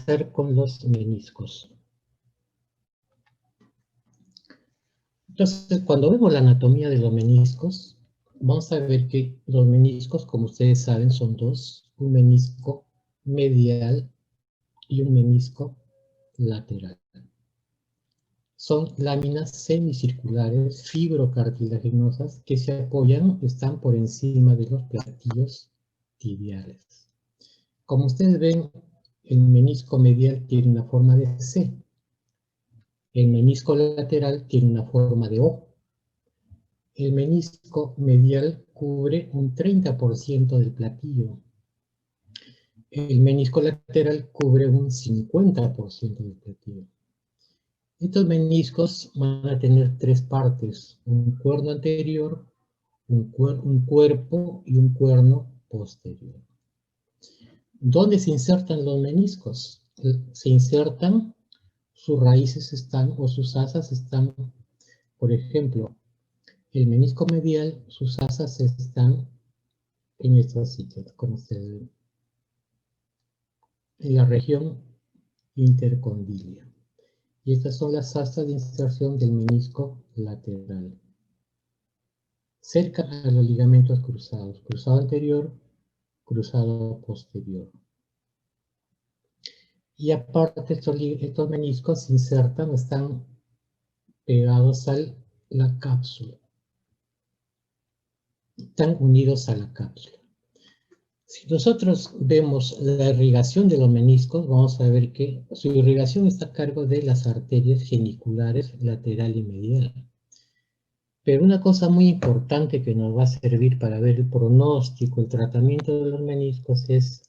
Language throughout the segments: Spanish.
comenzar con los meniscos. Entonces, cuando vemos la anatomía de los meniscos, vamos a ver que los meniscos, como ustedes saben, son dos: un menisco medial y un menisco lateral. Son láminas semicirculares fibrocartilaginosas que se apoyan, están por encima de los platillos tibiales. Como ustedes ven, el menisco medial tiene una forma de C. El menisco lateral tiene una forma de O. El menisco medial cubre un 30% del platillo. El menisco lateral cubre un 50% del platillo. Estos meniscos van a tener tres partes: un cuerno anterior, un cuerpo y un cuerno posterior. ¿Dónde se insertan los meniscos? Se insertan, sus raíces están, o sus asas están, por ejemplo, el menisco medial, sus asas están en estos sitios, como ustedes ven, en la región intercondilia. Y estas son las asas de inserción del menisco lateral, cerca a los ligamentos cruzados: cruzado anterior, cruzado posterior. Y aparte, estos meniscos se insertan, están pegados a la cápsula, están unidos a la cápsula. Si nosotros vemos la irrigación de los meniscos, vamos a ver que su irrigación está a cargo de las arterias geniculares lateral y medial. Pero una cosa muy importante que nos va a servir para ver el pronóstico, el tratamiento de los meniscos, es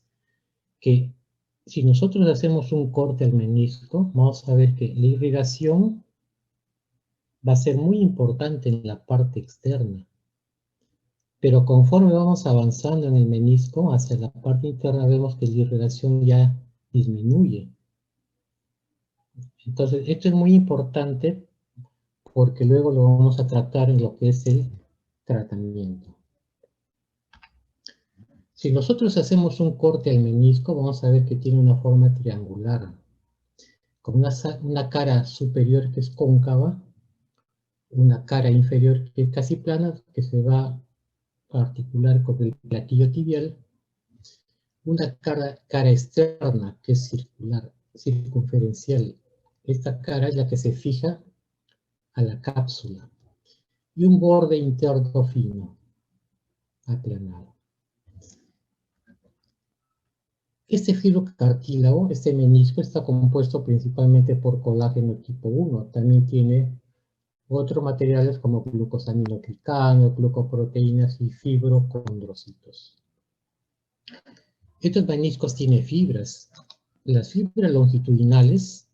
que si nosotros hacemos un corte al menisco, vamos a ver que la irrigación va a ser muy importante en la parte externa. Pero conforme vamos avanzando en el menisco, hacia la parte interna, vemos que la irrigación ya disminuye. Entonces, esto es muy importante porque luego lo vamos a tratar en lo que es el tratamiento. Si nosotros hacemos un corte al menisco, vamos a ver que tiene una forma triangular, con una cara superior que es cóncava, una cara inferior que es casi plana, que se va a articular con el platillo tibial, una cara externa que es circular, circunferencial. Esta cara es la que se fija a la cápsula, y un borde interno fino, aplanado. Este fibrocartílago, este menisco, está compuesto principalmente por colágeno tipo 1. También tiene otros materiales como glucosaminoglicano, glucoproteínas y fibrocondrocitos. Estos meniscos tienen fibras. Las fibras longitudinales,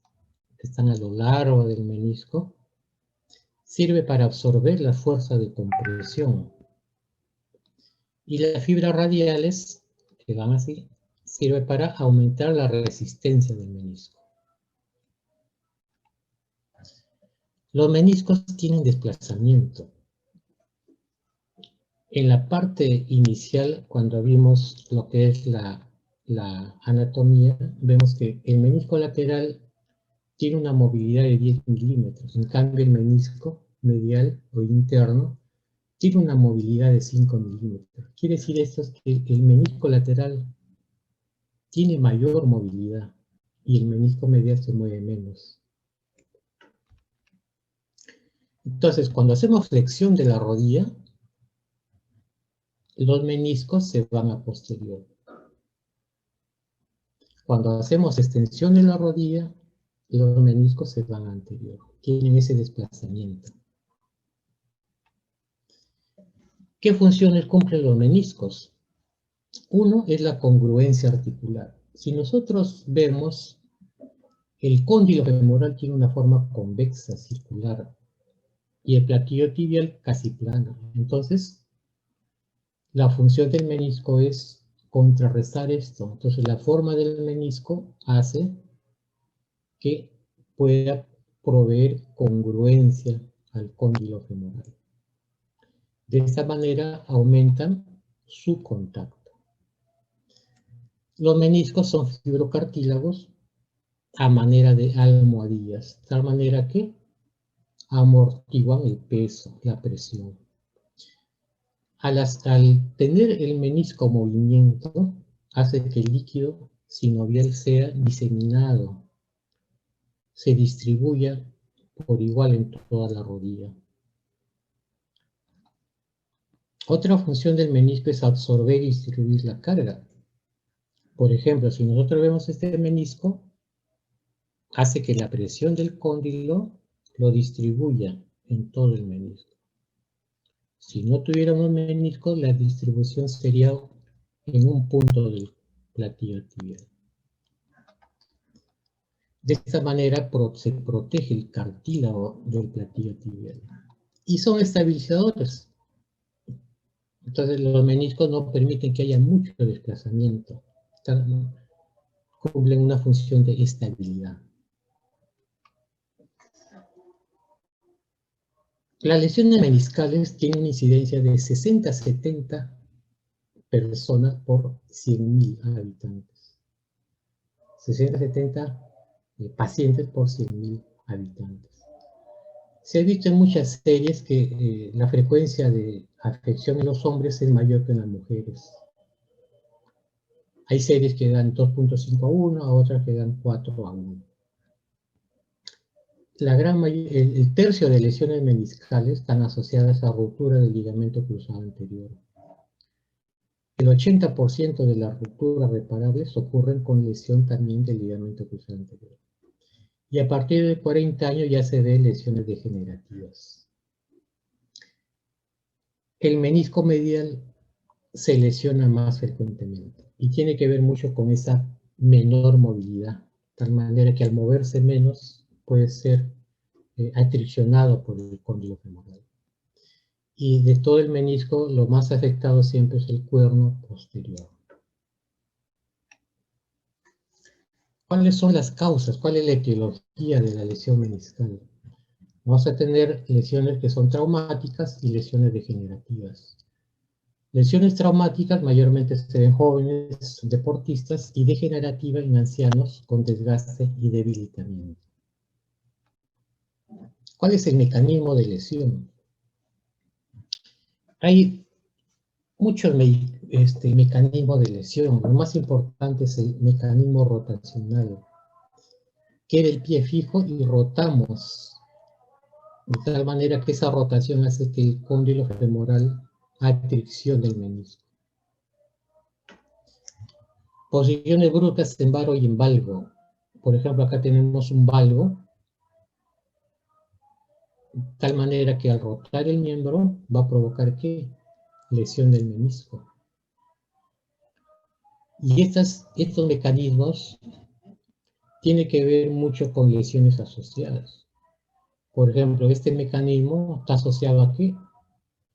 que están a lo largo del menisco, sirve para absorber la fuerza de compresión. Y las fibras radiales, que van así, sirve para aumentar la resistencia del menisco. Los meniscos tienen desplazamiento. En la parte inicial, cuando vimos lo que es la anatomía, vemos que el menisco lateral tiene una movilidad de 10 milímetros. En cambio, el menisco medial o interno tiene una movilidad de 5 milímetros. Quiere decir esto es que el menisco lateral tiene mayor movilidad y el menisco medial se mueve menos. Entonces, cuando hacemos flexión de la rodilla, los meniscos se van a posterior. Cuando hacemos extensión de la rodilla, los meniscos se van a anterior. Tienen ese desplazamiento. ¿Qué funciones cumplen los meniscos? Uno es la congruencia articular. Si nosotros vemos, el cóndilo femoral tiene una forma convexa, circular, y el platillo tibial casi plano. Entonces, la función del menisco es contrarrestar esto. Entonces, la forma del menisco hace que pueda proveer congruencia al cóndilo femoral. De esta manera aumentan su contacto. Los meniscos son fibrocartílagos a manera de almohadillas, de tal manera que amortiguan el peso, la presión. Al tener el menisco movimiento, hace que el líquido sinovial sea diseminado, se distribuya por igual en toda la rodilla. Otra función del menisco es absorber y distribuir la carga. Por ejemplo, si nosotros vemos este menisco, hace que la presión del cóndilo lo distribuya en todo el menisco. Si no tuviéramos menisco, la distribución sería en un punto del platillo tibial. De esta manera se protege el cartílago del platillo tibial. Y son estabilizadores. Entonces los meniscos no permiten que haya mucho desplazamiento. Cumplen una función de estabilidad. Las lesiones meniscales tienen una incidencia de 60 a 70 personas por 100.000 habitantes. 60 a 70 pacientes por 100.000 habitantes. Se ha visto en muchas series que la frecuencia de afección en los hombres es mayor que en las mujeres. Hay series que dan 2.5 a 1, otras que dan 4 a 1. El tercio de lesiones meniscales están asociadas a ruptura del ligamento cruzado anterior. El 80% de las rupturas reparables ocurren con lesión también del ligamento cruzado anterior. Y a partir de 40 años ya se ven lesiones degenerativas. El menisco medial se lesiona más frecuentemente y tiene que ver mucho con esa menor movilidad, de tal manera que al moverse menos puede ser atriccionado por el cóndilo femoral. Y de todo el menisco, lo más afectado siempre es el cuerno posterior. ¿Cuáles son las causas? ¿Cuál es la etiología de la lesión meniscal? Vamos a tener lesiones que son traumáticas y lesiones degenerativas. Lesiones traumáticas mayormente se ven en jóvenes deportistas y degenerativas en ancianos con desgaste y debilitamiento. ¿Cuál es el mecanismo de lesión? Hay muchos mecanismos de lesión. Lo más importante es el mecanismo rotacional. Queda el pie fijo y rotamos de tal manera que esa rotación hace que el cóndilo femoral atriccione el menisco. Posiciones bruscas en varo y en valgo. Por ejemplo, acá tenemos un valgo, de tal manera que al rotar el miembro va a provocar ¿qué? Lesión del menisco. Y estos mecanismos tienen que ver mucho con lesiones asociadas. Por ejemplo, este mecanismo está asociado a que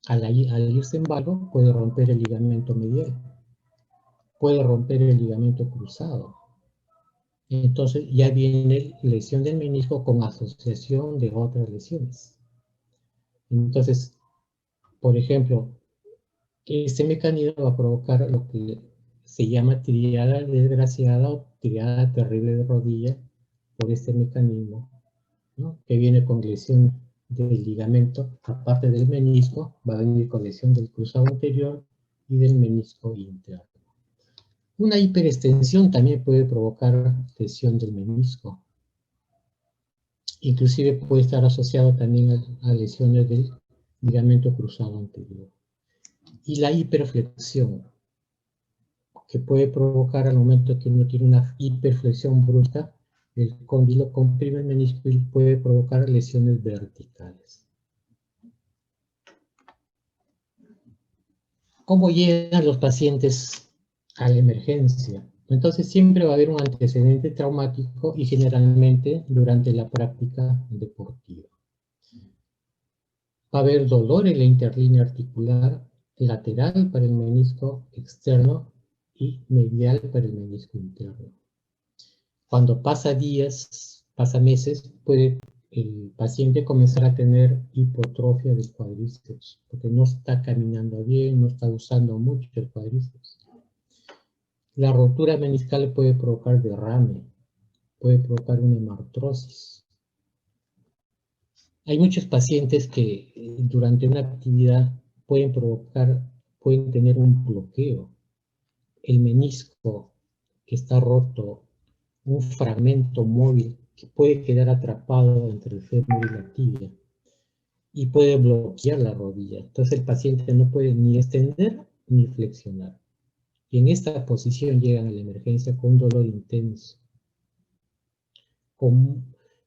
al irse en valgo puede romper el ligamento medial, puede romper el ligamento cruzado. Entonces ya viene lesión del menisco con asociación de otras lesiones. Entonces, por ejemplo, este mecanismo va a provocar lo que se llama triada desgraciada o triada terrible de rodilla por este mecanismo, ¿no? Que viene con lesión del ligamento, aparte del menisco, va a venir con lesión del cruzado anterior y del menisco interno. Una hiperextensión también puede provocar lesión del menisco. Inclusive puede estar asociado también a lesiones del ligamento cruzado anterior. Y la hiperflexión, que puede provocar al momento que uno tiene una hiperflexión brusca, el cóndilo comprime el menisco y puede provocar lesiones verticales. ¿Cómo llegan los pacientes a la emergencia? Entonces siempre va a haber un antecedente traumático y generalmente durante la práctica deportiva. Va a haber dolor en la interlínea articular lateral para el menisco externo y medial para el menisco interno. Cuando pasa días, pasa meses, puede el paciente comenzar a tener hipotrofia del cuádriceps, porque no está caminando bien, no está usando mucho el cuádriceps. La rotura meniscal puede provocar derrame, puede provocar una hemartrosis. Hay muchos pacientes que durante una actividad pueden tener un bloqueo. El menisco que está roto, un fragmento móvil que puede quedar atrapado entre el fémur y la tibia y puede bloquear la rodilla. Entonces el paciente no puede ni extender ni flexionar. Y en esta posición llegan a la emergencia con un dolor intenso.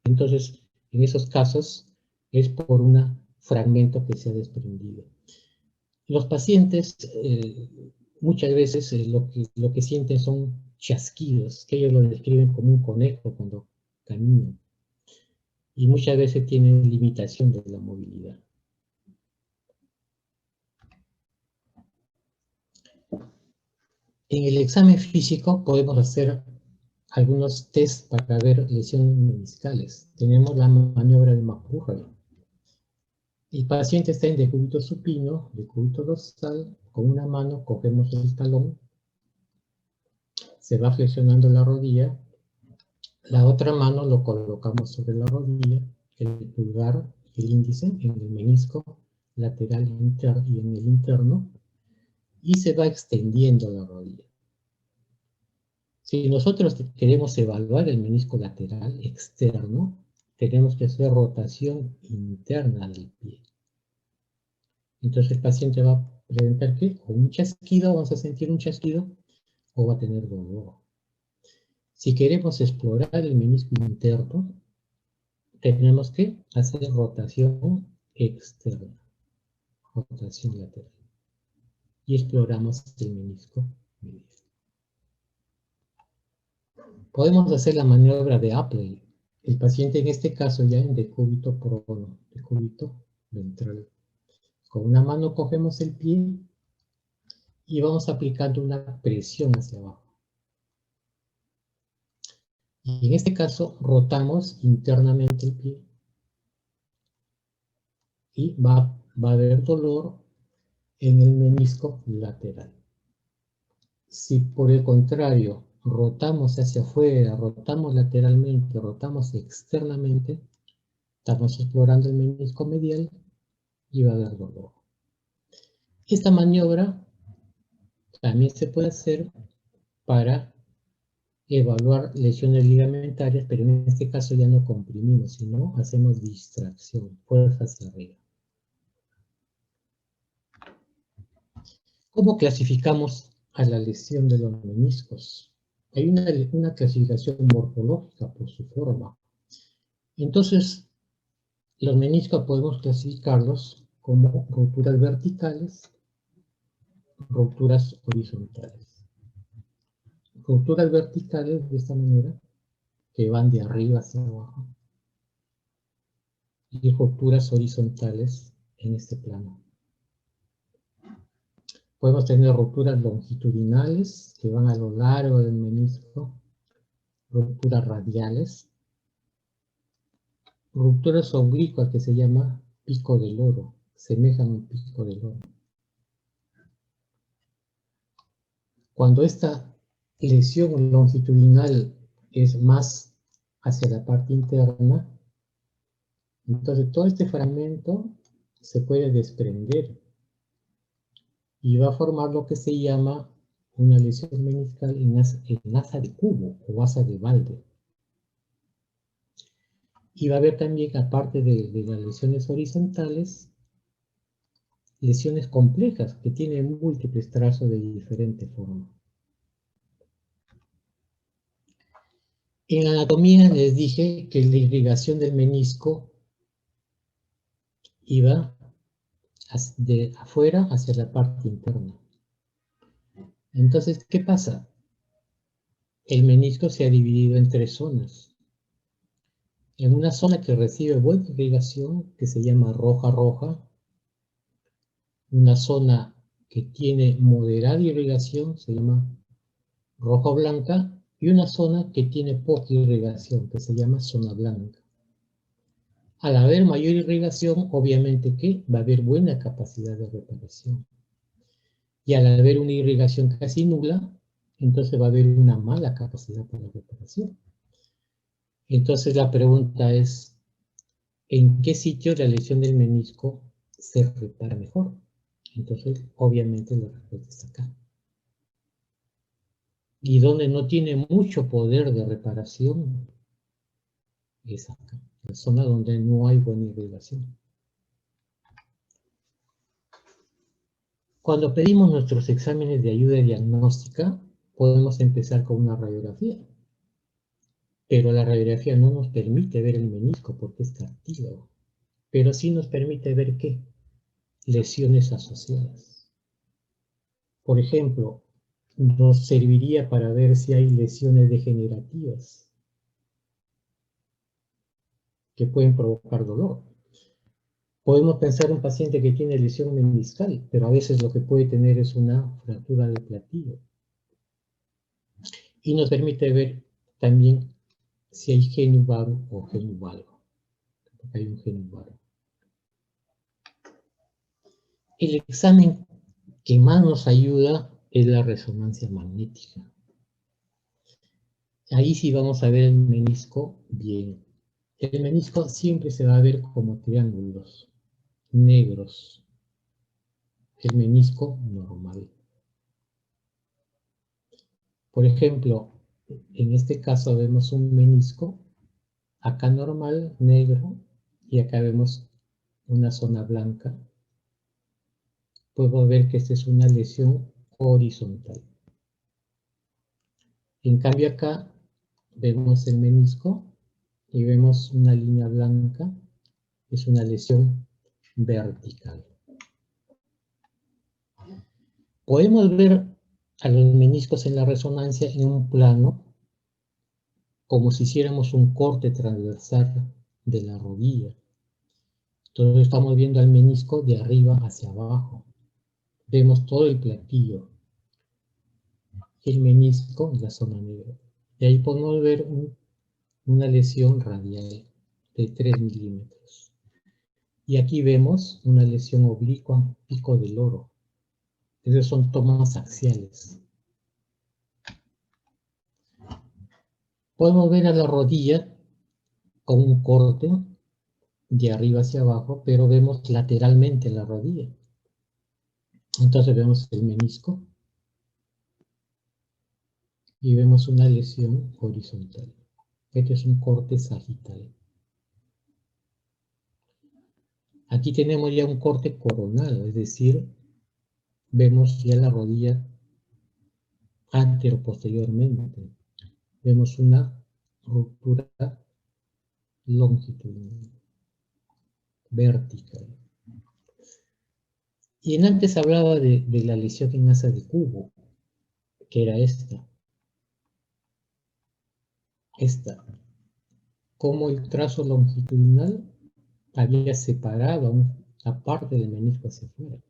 Entonces, en esos casos es por un fragmento que se ha desprendido. Los pacientes muchas veces lo que sienten son chasquidos, que ellos lo describen como un conejo cuando caminan. Y muchas veces tienen limitación de la movilidad. En el examen físico podemos hacer algunos test para ver lesiones meniscales. Tenemos la maniobra de McMurray. El paciente está en decúbito supino, decúbito dorsal, con una mano cogemos el talón, se va flexionando la rodilla, la otra mano lo colocamos sobre la rodilla, el pulgar, el índice en el menisco lateral y en el interno, y se va extendiendo la rodilla. Si nosotros queremos evaluar el menisco lateral externo, tenemos que hacer rotación interna del pie. Entonces el paciente va a presentar que con un chasquido, vamos a sentir un chasquido, o va a tener dolor. Si queremos explorar el menisco interno, tenemos que hacer rotación externa, rotación lateral. Y exploramos el menisco medial. Podemos hacer la maniobra de Apley. El paciente en este caso ya en decúbito prono, decúbito ventral. Con una mano cogemos el pie y vamos aplicando una presión hacia abajo. Y en este caso rotamos internamente el pie y va a haber dolor en el menisco lateral. Si por el contrario rotamos hacia afuera, rotamos lateralmente, rotamos externamente, estamos explorando el menisco medial y va a haber dolor. Esta maniobra también se puede hacer para evaluar lesiones ligamentarias, pero en este caso ya no comprimimos, sino hacemos distracción, fuerza hacia arriba. ¿Cómo clasificamos a la lesión de los meniscos? Hay una clasificación morfológica por su forma. Entonces, los meniscos podemos clasificarlos como rupturas verticales, rupturas horizontales. Rupturas verticales de esta manera, que van de arriba hacia abajo, y rupturas horizontales en este plano. Podemos tener rupturas longitudinales que van a lo largo del menisco, rupturas radiales, rupturas oblicuas que se llama pico del oro, semejan a un pico del oro. Cuando esta lesión longitudinal es más hacia la parte interna, entonces todo este fragmento se puede desprender y va a formar lo que se llama una lesión meniscal en asa de cubo o asa de balde. Y va a haber también, aparte de las lesiones horizontales, lesiones complejas que tienen múltiples trazos de diferente forma. En anatomía les dije que la irrigación del menisco iba de afuera hacia la parte interna. Entonces, ¿qué pasa? El menisco se ha dividido en tres zonas. En una zona que recibe buena irrigación, que se llama roja-roja, una zona que tiene moderada irrigación, se llama rojo-blanca, y una zona que tiene poca irrigación, que se llama zona blanca. Al haber mayor irrigación, obviamente que va a haber buena capacidad de reparación. Y al haber una irrigación casi nula, entonces va a haber una mala capacidad para la reparación. Entonces la pregunta es, ¿en qué sitio la lesión del menisco se repara mejor? Entonces, obviamente la respuesta está acá. Y donde no tiene mucho poder de reparación es acá, la zona donde no hay buena irrigación. Cuando pedimos nuestros exámenes de ayuda diagnóstica, podemos empezar con una radiografía. Pero la radiografía no nos permite ver el menisco porque es cartílago. Pero sí nos permite ver ¿qué? Lesiones asociadas. Por ejemplo, nos serviría para ver si hay lesiones degenerativas que pueden provocar dolor. Podemos pensar en un paciente que tiene lesión meniscal, pero a veces lo que puede tener es una fractura del platillo. Y nos permite ver también si hay genuvaro o genuvalgo. Porque hay un genuvaro. El examen que más nos ayuda es la resonancia magnética. Ahí sí vamos a ver el menisco bien. El menisco siempre se va a ver como triángulos negros. El menisco normal. Por ejemplo, en este caso vemos un menisco, acá normal, negro, y acá vemos una zona blanca. Podemos ver que esta es una lesión horizontal. En cambio acá vemos el menisco y vemos una línea blanca, es una lesión vertical. Podemos ver a los meniscos en la resonancia en un plano como si hiciéramos un corte transversal de la rodilla. Entonces estamos viendo al menisco de arriba hacia abajo. Vemos todo el platillo, el menisco en la zona negra. Y ahí podemos ver una lesión radial de 3 milímetros. Y aquí vemos una lesión oblicua, pico del oro. Esas son tomas axiales. Podemos ver a la rodilla con un corte de arriba hacia abajo, pero vemos lateralmente la rodilla. Entonces vemos el menisco y vemos una lesión horizontal. Este es un corte sagital. Aquí tenemos ya un corte coronal, es decir, vemos ya la rodilla antero-posteriormente. Vemos una ruptura longitudinal, vertical. Y en antes hablaba de la lesión en asa de cubo, que era esta. Como el trazo longitudinal había separado una parte del menisco hacia afuera.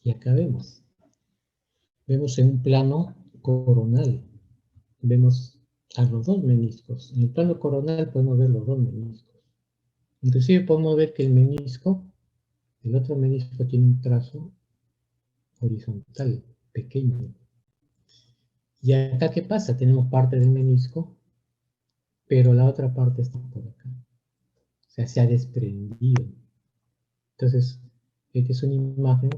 Y acá vemos en un plano coronal, vemos a los dos meniscos. En el plano coronal podemos ver los dos meniscos. Inclusive podemos ver que el otro menisco tiene un trazo horizontal, pequeño. Y acá, ¿qué pasa? Tenemos parte del menisco, pero la otra parte está por acá. O sea, se ha desprendido. Entonces, esta es una imagen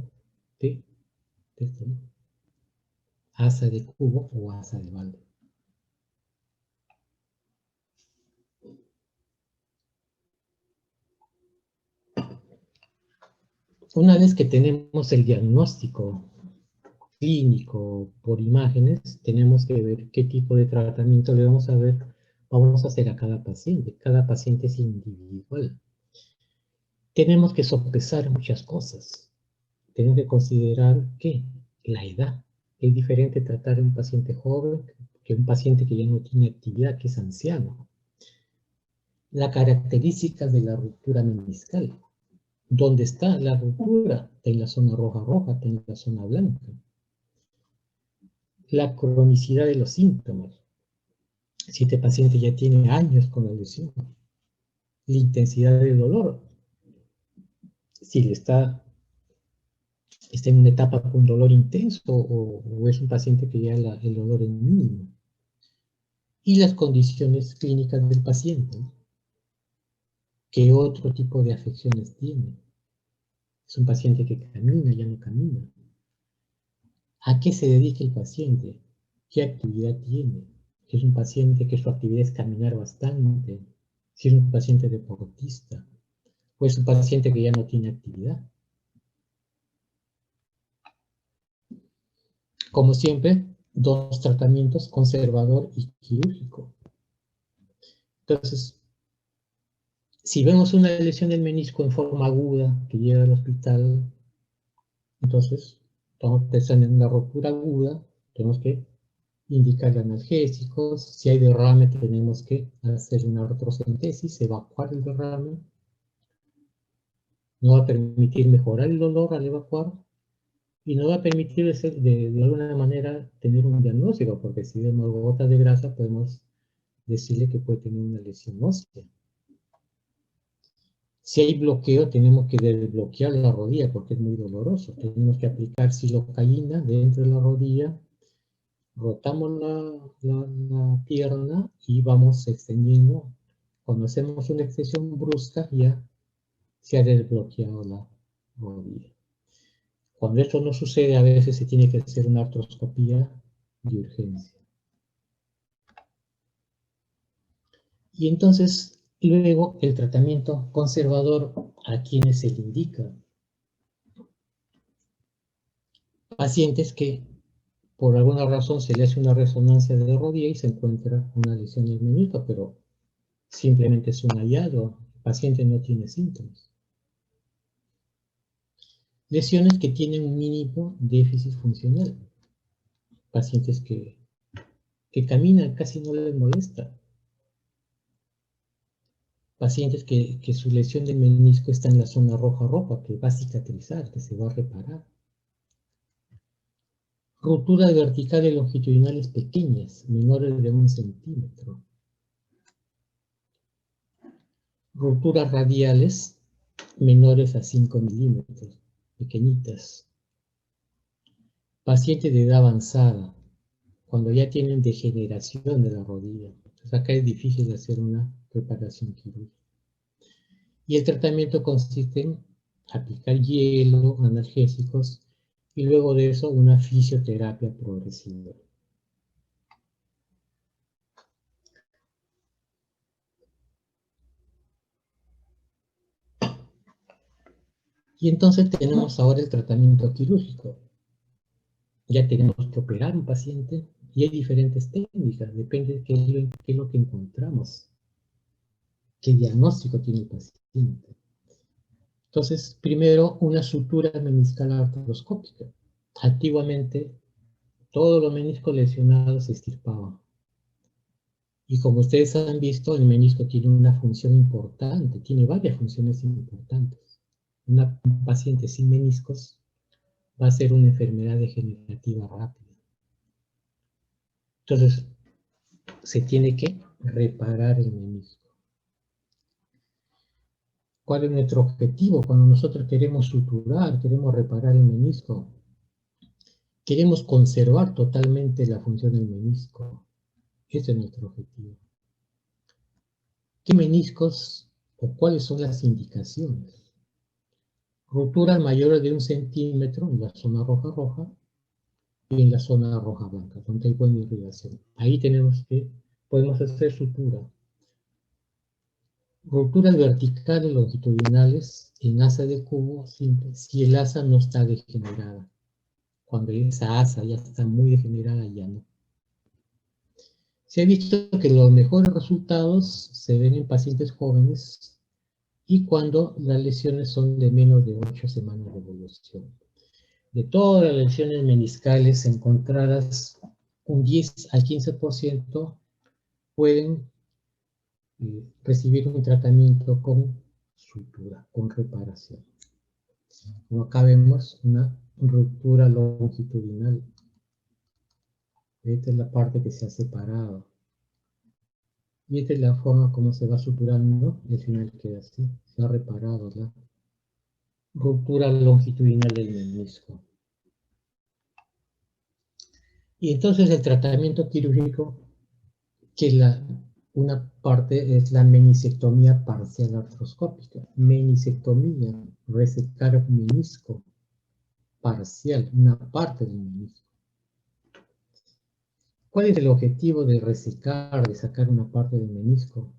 de esto, ¿no? Asa de cubo o asa de balde. Una vez que tenemos el diagnóstico clínico por imágenes, tenemos que ver qué tipo de tratamiento le vamos a hacer a cada paciente. Cada paciente es individual. Tenemos que sopesar muchas cosas. Tenemos que considerar que la edad. Es diferente tratar a un paciente joven que un paciente que ya no tiene actividad, que es anciano. Las características de la ruptura meniscal. ¿Dónde está la ruptura? Está en la zona roja, está en la zona blanca. La cronicidad de los síntomas. Si este paciente ya tiene años con la lesión. La intensidad del dolor. Si está en una etapa con dolor intenso o es un paciente que ya el dolor es mínimo. y las condiciones clínicas del paciente, ¿no? ¿Qué otro tipo de afecciones tiene? Es un paciente que camina, ya no camina. ¿A qué se dedica el paciente? ¿Qué actividad tiene? Si es un paciente que su actividad es caminar bastante, si es un paciente deportista, o es un paciente que ya no tiene actividad. Como siempre, dos tratamientos, conservador y quirúrgico. Entonces, si vemos una lesión del menisco en forma aguda que llega al hospital, entonces estamos pensando en una rotura aguda, tenemos que indicar analgésicos, si hay derrame tenemos que hacer una artrocentesis, evacuar el derrame, no va a permitir mejorar el dolor al evacuar y no va a permitir de alguna manera tener un diagnóstico, porque si vemos gotas de grasa podemos decirle que puede tener una lesión ósea. Si hay bloqueo, tenemos que desbloquear la rodilla porque es muy doloroso. Tenemos que aplicar silocaína dentro de la rodilla, rotamos la pierna y vamos extendiendo. Cuando hacemos una extensión brusca ya se ha desbloqueado la rodilla. Cuando esto no sucede, a veces se tiene que hacer una artroscopía de urgencia. Y entonces, luego, el tratamiento conservador, ¿a quiénes se le indica? Pacientes que por alguna razón se le hace una resonancia de la rodilla y se encuentra una lesión del menisco, pero simplemente es un hallazgo, el paciente no tiene síntomas. Lesiones que tienen un mínimo déficit funcional, pacientes que caminan, casi no les molesta, pacientes que su lesión del menisco está en la zona roja, que va a cicatrizar, que se va a reparar. Rupturas verticales longitudinales pequeñas, menores de 1 centímetro. Rupturas radiales menores a 5 milímetros, pequeñitas. Pacientes de edad avanzada, cuando ya tienen degeneración de la rodilla. Entonces acá es difícil hacer una preparación quirúrgica. Y el tratamiento consiste en aplicar hielo, analgésicos, y luego de eso una fisioterapia progresiva. Y entonces tenemos ahora el tratamiento quirúrgico. Ya tenemos que operar un paciente y hay diferentes técnicas, depende de qué es lo que encontramos, qué diagnóstico tiene el paciente. Entonces, primero, una sutura meniscal artroscópica. Antiguamente, todos los meniscos lesionados se extirpaban. Y como ustedes han visto, el menisco tiene una función importante, tiene varias funciones importantes. Un paciente sin meniscos va a ser una enfermedad degenerativa rápida. Entonces, se tiene que reparar el menisco. ¿Cuál es nuestro objetivo cuando nosotros queremos suturar, queremos reparar el menisco? Queremos conservar totalmente la función del menisco. Ese es nuestro objetivo. ¿Qué meniscos o cuáles son las indicaciones? Rupturas mayores de 1 centímetro en la zona roja y en la zona roja-blanca, donde hay buena irrigación. Ahí podemos hacer sutura. Rupturas verticales longitudinales en asa de cubo simple, si el asa no está degenerada. Cuando esa asa ya está muy degenerada, ya no. Se ha visto que los mejores resultados se ven en pacientes jóvenes y cuando las lesiones son de menos de 8 semanas de evolución. De todas las lesiones meniscales encontradas, un 10 al 15% pueden recibir un tratamiento con sutura, con reparación. Como acá vemos una ruptura longitudinal. Esta es la parte que se ha separado. Y esta es la forma como se va suturando y al final queda así. Se ha reparado la ruptura longitudinal del menisco. Y entonces el tratamiento quirúrgico que una parte es la meniscectomía parcial artroscópica. Meniscectomía, resecar un menisco parcial, una parte del menisco. ¿Cuál es el objetivo de resecar, de sacar una parte del menisco?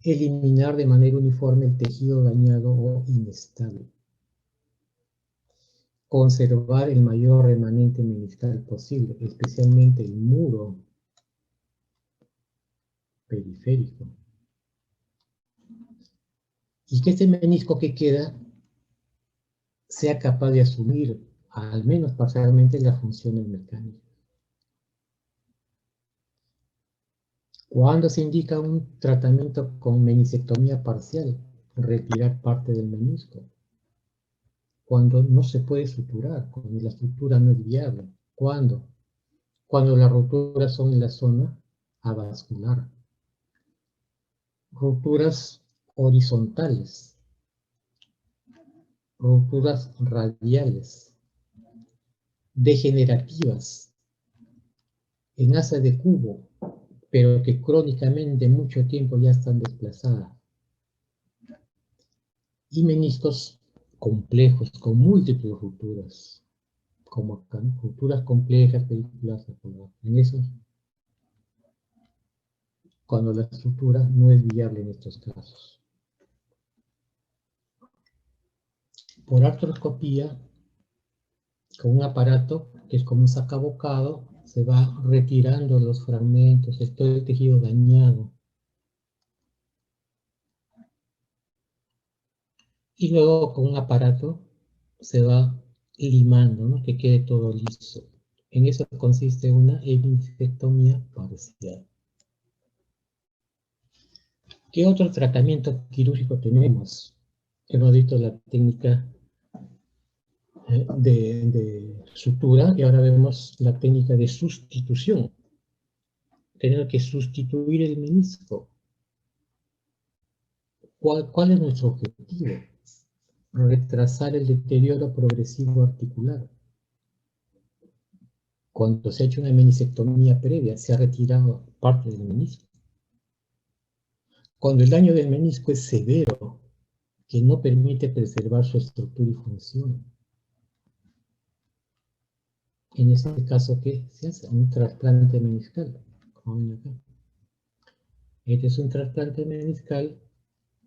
Eliminar de manera uniforme el tejido dañado o inestable. Conservar el mayor remanente meniscal posible, especialmente el muro periférico. Y que este menisco que queda sea capaz de asumir, al menos parcialmente, las funciones mecánicas. Cuando se indica un tratamiento con meniscectomía parcial, retirar parte del menisco. Cuando no se puede suturar, cuando la sutura no es viable. ¿Cuándo? Cuando las rupturas son en la zona avascular. Rupturas horizontales, rupturas radiales, degenerativas, en asa de cubo, pero que crónicamente mucho tiempo ya están desplazadas. Y meniscos complejos, con múltiples rupturas, como acá, ¿no? Rupturas complejas, películas, en esos, cuando la estructura no es viable en estos casos. Por artroscopía, con un aparato que es como un sacabocado, se va retirando los fragmentos, todo el tejido dañado. Y luego con un aparato se va limando, ¿no? Que quede todo liso. En eso consiste una meniscectomía parcial. ¿Qué otro tratamiento quirúrgico tenemos? Hemos visto la técnica de sutura y ahora vemos la técnica de sustitución. Tenemos que sustituir el menisco. ¿Cuál es nuestro objetivo? Retrasar el deterioro progresivo articular. Cuando se ha hecho una meniscectomía previa, se ha retirado parte del menisco. Cuando el daño del menisco es severo, que no permite preservar su estructura y función. En este caso, ¿qué se hace? Un trasplante meniscal, como ven acá. Este es un trasplante meniscal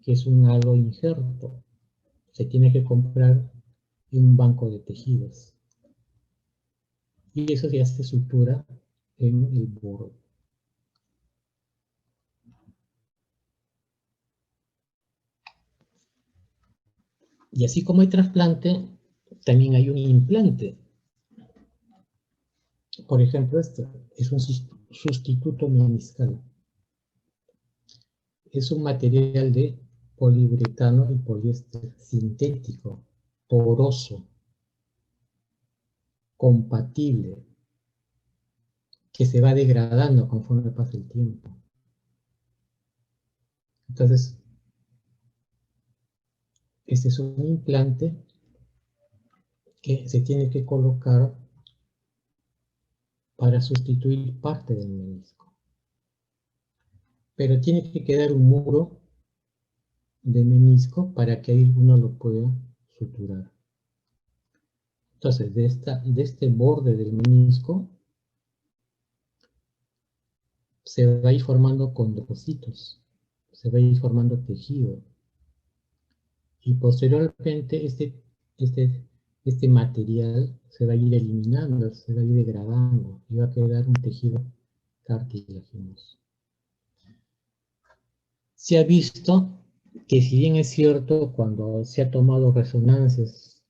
que es un halo injerto. Se tiene que comprar en un banco de tejidos. Y eso ya se sutura en el borde. Y así como hay trasplante, también hay un implante. Por ejemplo, este es un sustituto meniscal. Es un material de poliuretano y poliéster sintético, poroso, compatible, que se va degradando conforme pasa el tiempo. Entonces, este es un implante que se tiene que colocar para sustituir parte del menisco. Pero tiene que quedar un muro de menisco para que ahí uno lo pueda suturar. Entonces, de este borde del menisco se va a ir formando condrocitos, se va a ir formando tejido. Y posteriormente este material se va a ir eliminando, se va a ir degradando y va a quedar un tejido cartilaginoso. Se ha visto que, si bien es cierto, cuando se ha tomado resonancias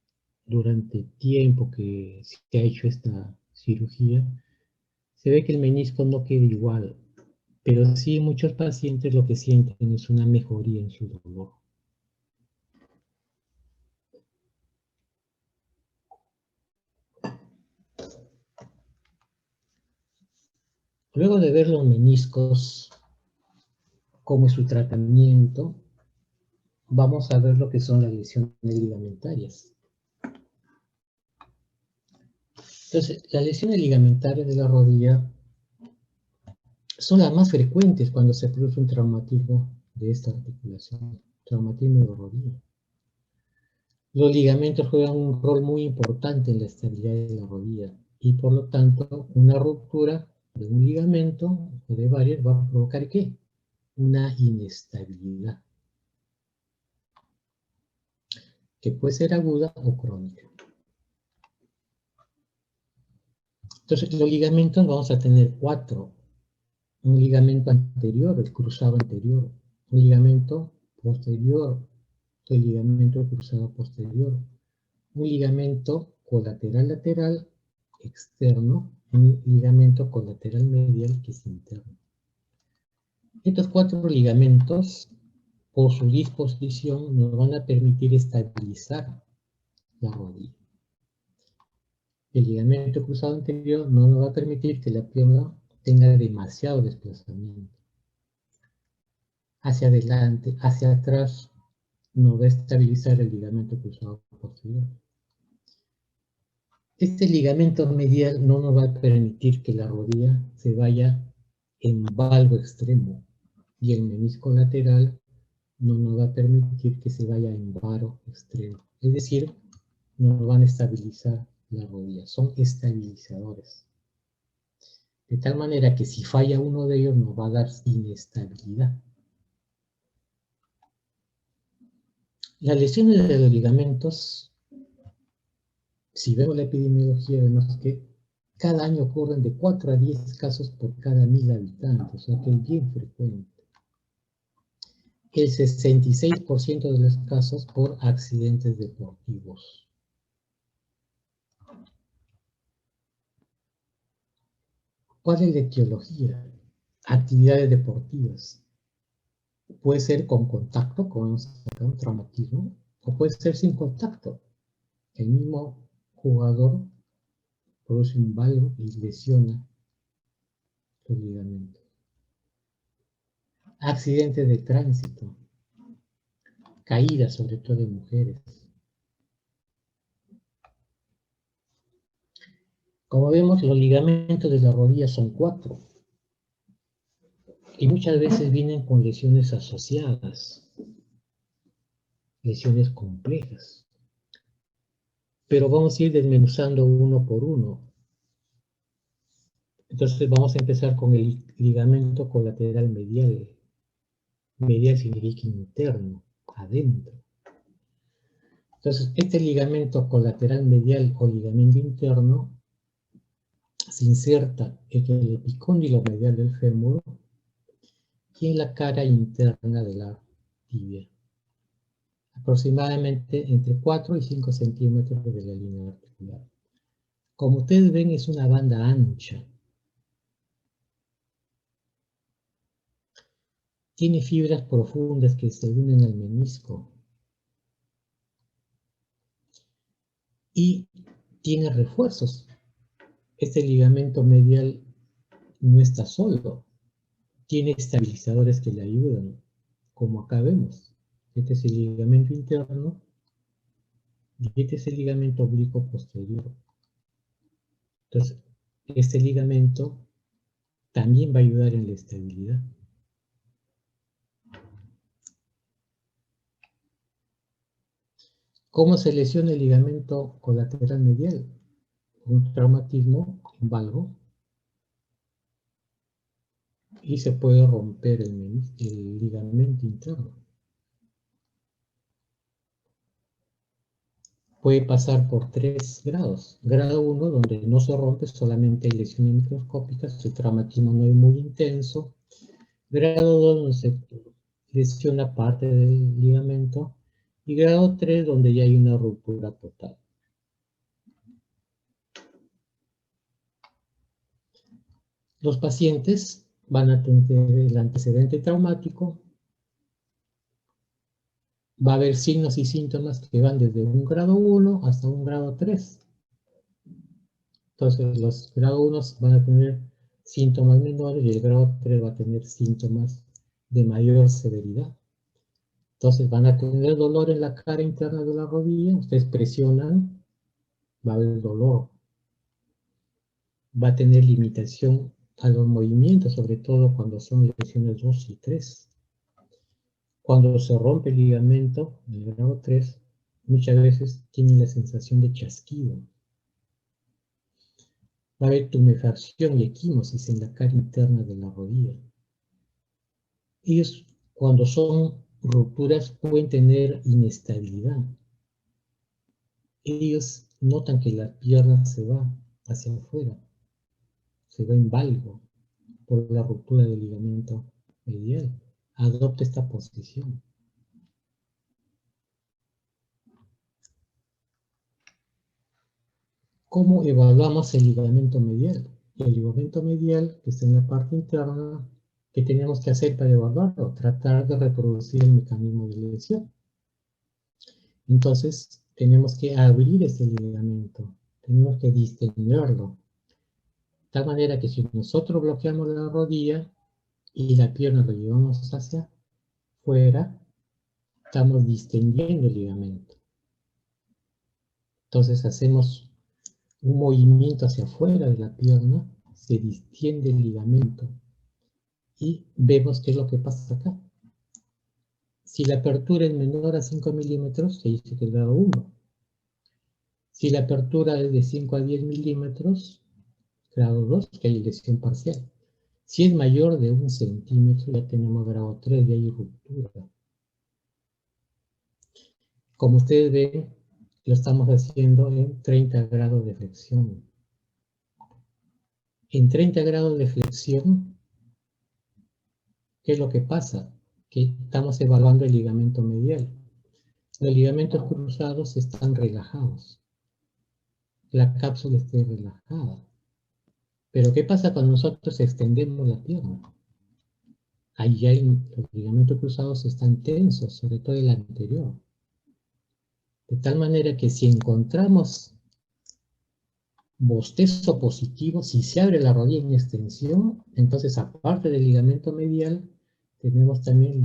durante el tiempo que se ha hecho esta cirugía, se ve que el menisco no queda igual, pero sí muchos pacientes lo que sienten es una mejoría en su dolor. Luego de ver los meniscos, cómo es su tratamiento, vamos a ver lo que son las lesiones ligamentarias. Entonces, las lesiones ligamentarias de la rodilla son las más frecuentes cuando se produce un traumatismo de esta articulación, traumatismo de rodilla. Los ligamentos juegan un rol muy importante en la estabilidad de la rodilla y por lo tanto una ruptura de un ligamento o de varios va a provocar ¿qué? Una inestabilidad que puede ser aguda o crónica. Entonces los ligamentos vamos a tener 4. Un ligamento anterior, el cruzado anterior, un ligamento posterior, el ligamento cruzado posterior, un ligamento colateral lateral externo, un ligamento colateral medial que es interno. Estos 4 ligamentos, por su disposición, nos van a permitir estabilizar la rodilla. El ligamento cruzado anterior no nos va a permitir que la pierna tenga demasiado desplazamiento. Hacia adelante, hacia atrás, nos va a estabilizar el ligamento cruzado posterior. Este ligamento medial no nos va a permitir que la rodilla se vaya en valgo extremo y el menisco lateral no nos va a permitir que se vaya en varo extremo. Es decir, nos van a estabilizar la rodilla, son estabilizadores. De tal manera que si falla uno de ellos nos va a dar inestabilidad. Las lesiones de los ligamentos, si vemos la epidemiología, vemos que cada año ocurren de 4 a 10 casos por cada 1000 habitantes, o sea que es bien frecuente. El 66% de los casos por accidentes deportivos. ¿Cuál es la etiología? Actividades deportivas. Puede ser con contacto, como un traumatismo, o puede ser sin contacto. El mismo jugador produce un valgo y lesiona los ligamentos. Accidentes de tránsito, caídas sobre todo de mujeres. Como vemos, los ligamentos de la rodilla son 4 y muchas veces vienen con lesiones asociadas, lesiones complejas. Pero vamos a ir desmenuzando uno por uno. Entonces vamos a empezar con el ligamento colateral medial. Medial significa interno, adentro. Entonces, este ligamento colateral medial o ligamento interno se inserta en el epicóndilo medial del fémur y en la cara interna de la tibia, aproximadamente entre 4 y 5 centímetros de la línea articular. Como ustedes ven, es una banda ancha. Tiene fibras profundas que se unen al menisco y tiene refuerzos. Este ligamento medial no está solo, tiene estabilizadores que le ayudan, como acá vemos. Este es el ligamento interno y este es el ligamento oblicuo posterior. Entonces, este ligamento también va a ayudar en la estabilidad. ¿Cómo se lesiona el ligamento colateral medial? Un traumatismo, un valgo, y se puede romper el ligamento interno. Puede pasar por 3 grados. Grado 1, donde no se rompe, solamente hay lesiones microscópicas, el traumatismo no es muy intenso. Grado 2, donde se lesiona parte del ligamento. Y grado 3, donde ya hay una ruptura total. Los pacientes van a tener el antecedente traumático. Va a haber signos y síntomas que van desde un grado 1 hasta un grado 3. Entonces, los grado 1 van a tener síntomas menores y el grado 3 va a tener síntomas de mayor severidad. Entonces, van a tener dolor en la cara interna de la rodilla. Ustedes presionan, va a haber dolor. Va a tener limitación a los movimientos, sobre todo cuando son lesiones 2 y 3. Cuando se rompe el ligamento, en el grado 3, muchas veces tienen la sensación de chasquido. Va a haber tumefacción y equimosis en la cara interna de la rodilla. Ellos, cuando son rupturas, pueden tener inestabilidad. Ellos notan que la pierna se va hacia afuera, se va en valgo por la ruptura del ligamento medial. Adopta esta posición. ¿Cómo evaluamos el ligamento medial? El ligamento medial, que está en la parte interna, ¿qué tenemos que hacer para evaluarlo? Tratar de reproducir el mecanismo de lesión. Entonces, tenemos que abrir ese ligamento, tenemos que distenderlo. De tal manera que si nosotros bloqueamos la rodilla y la pierna lo llevamos hacia afuera, estamos distendiendo el ligamento. Entonces hacemos un movimiento hacia afuera de la pierna, se distiende el ligamento y vemos qué es lo que pasa acá. Si la apertura es menor a 5 milímetros, se dice que es grado 1. Si la apertura es de 5 a 10 milímetros, grado 2, que hay lesión parcial. Si es mayor de 1 centímetro, ya tenemos grado 3 y hay ruptura. Como ustedes ven, lo estamos haciendo en 30 grados de flexión. En 30 grados de flexión, ¿qué es lo que pasa? Que estamos evaluando el ligamento medial. Los ligamentos cruzados están relajados. La cápsula está relajada. Pero ¿qué pasa cuando nosotros extendemos la pierna? Ahí los ligamentos cruzados están tensos, sobre todo el anterior. De tal manera que si encontramos bostezo positivo, si se abre la rodilla en extensión, entonces aparte del ligamento medial, tenemos también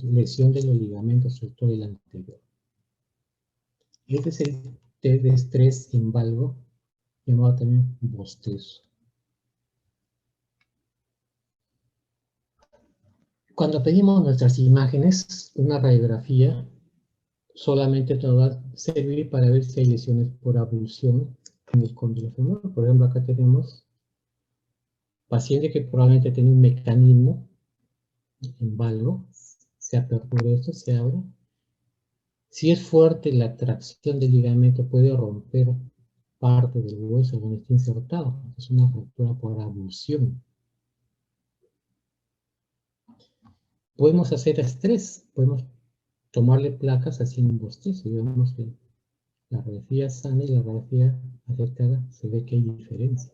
lesión de los ligamentos, sobre todo el anterior. Este es el test de estrés en valgo, llamado también bostezo. Cuando pedimos nuestras imágenes, una radiografía solamente nos va a servir para ver si hay lesiones por abulsión en el cóndilo femoral. Por ejemplo, acá tenemos paciente que probablemente tiene un mecanismo en valgo, se apertura esto, se abre. Si es fuerte la tracción del ligamento, puede romper parte del hueso donde está insertado. Es una fractura por abulsión. Podemos hacer estrés, podemos tomarle placas haciendo un bostezo y vemos que la radiografía sana y la radiografía afectada se ve que hay diferencia.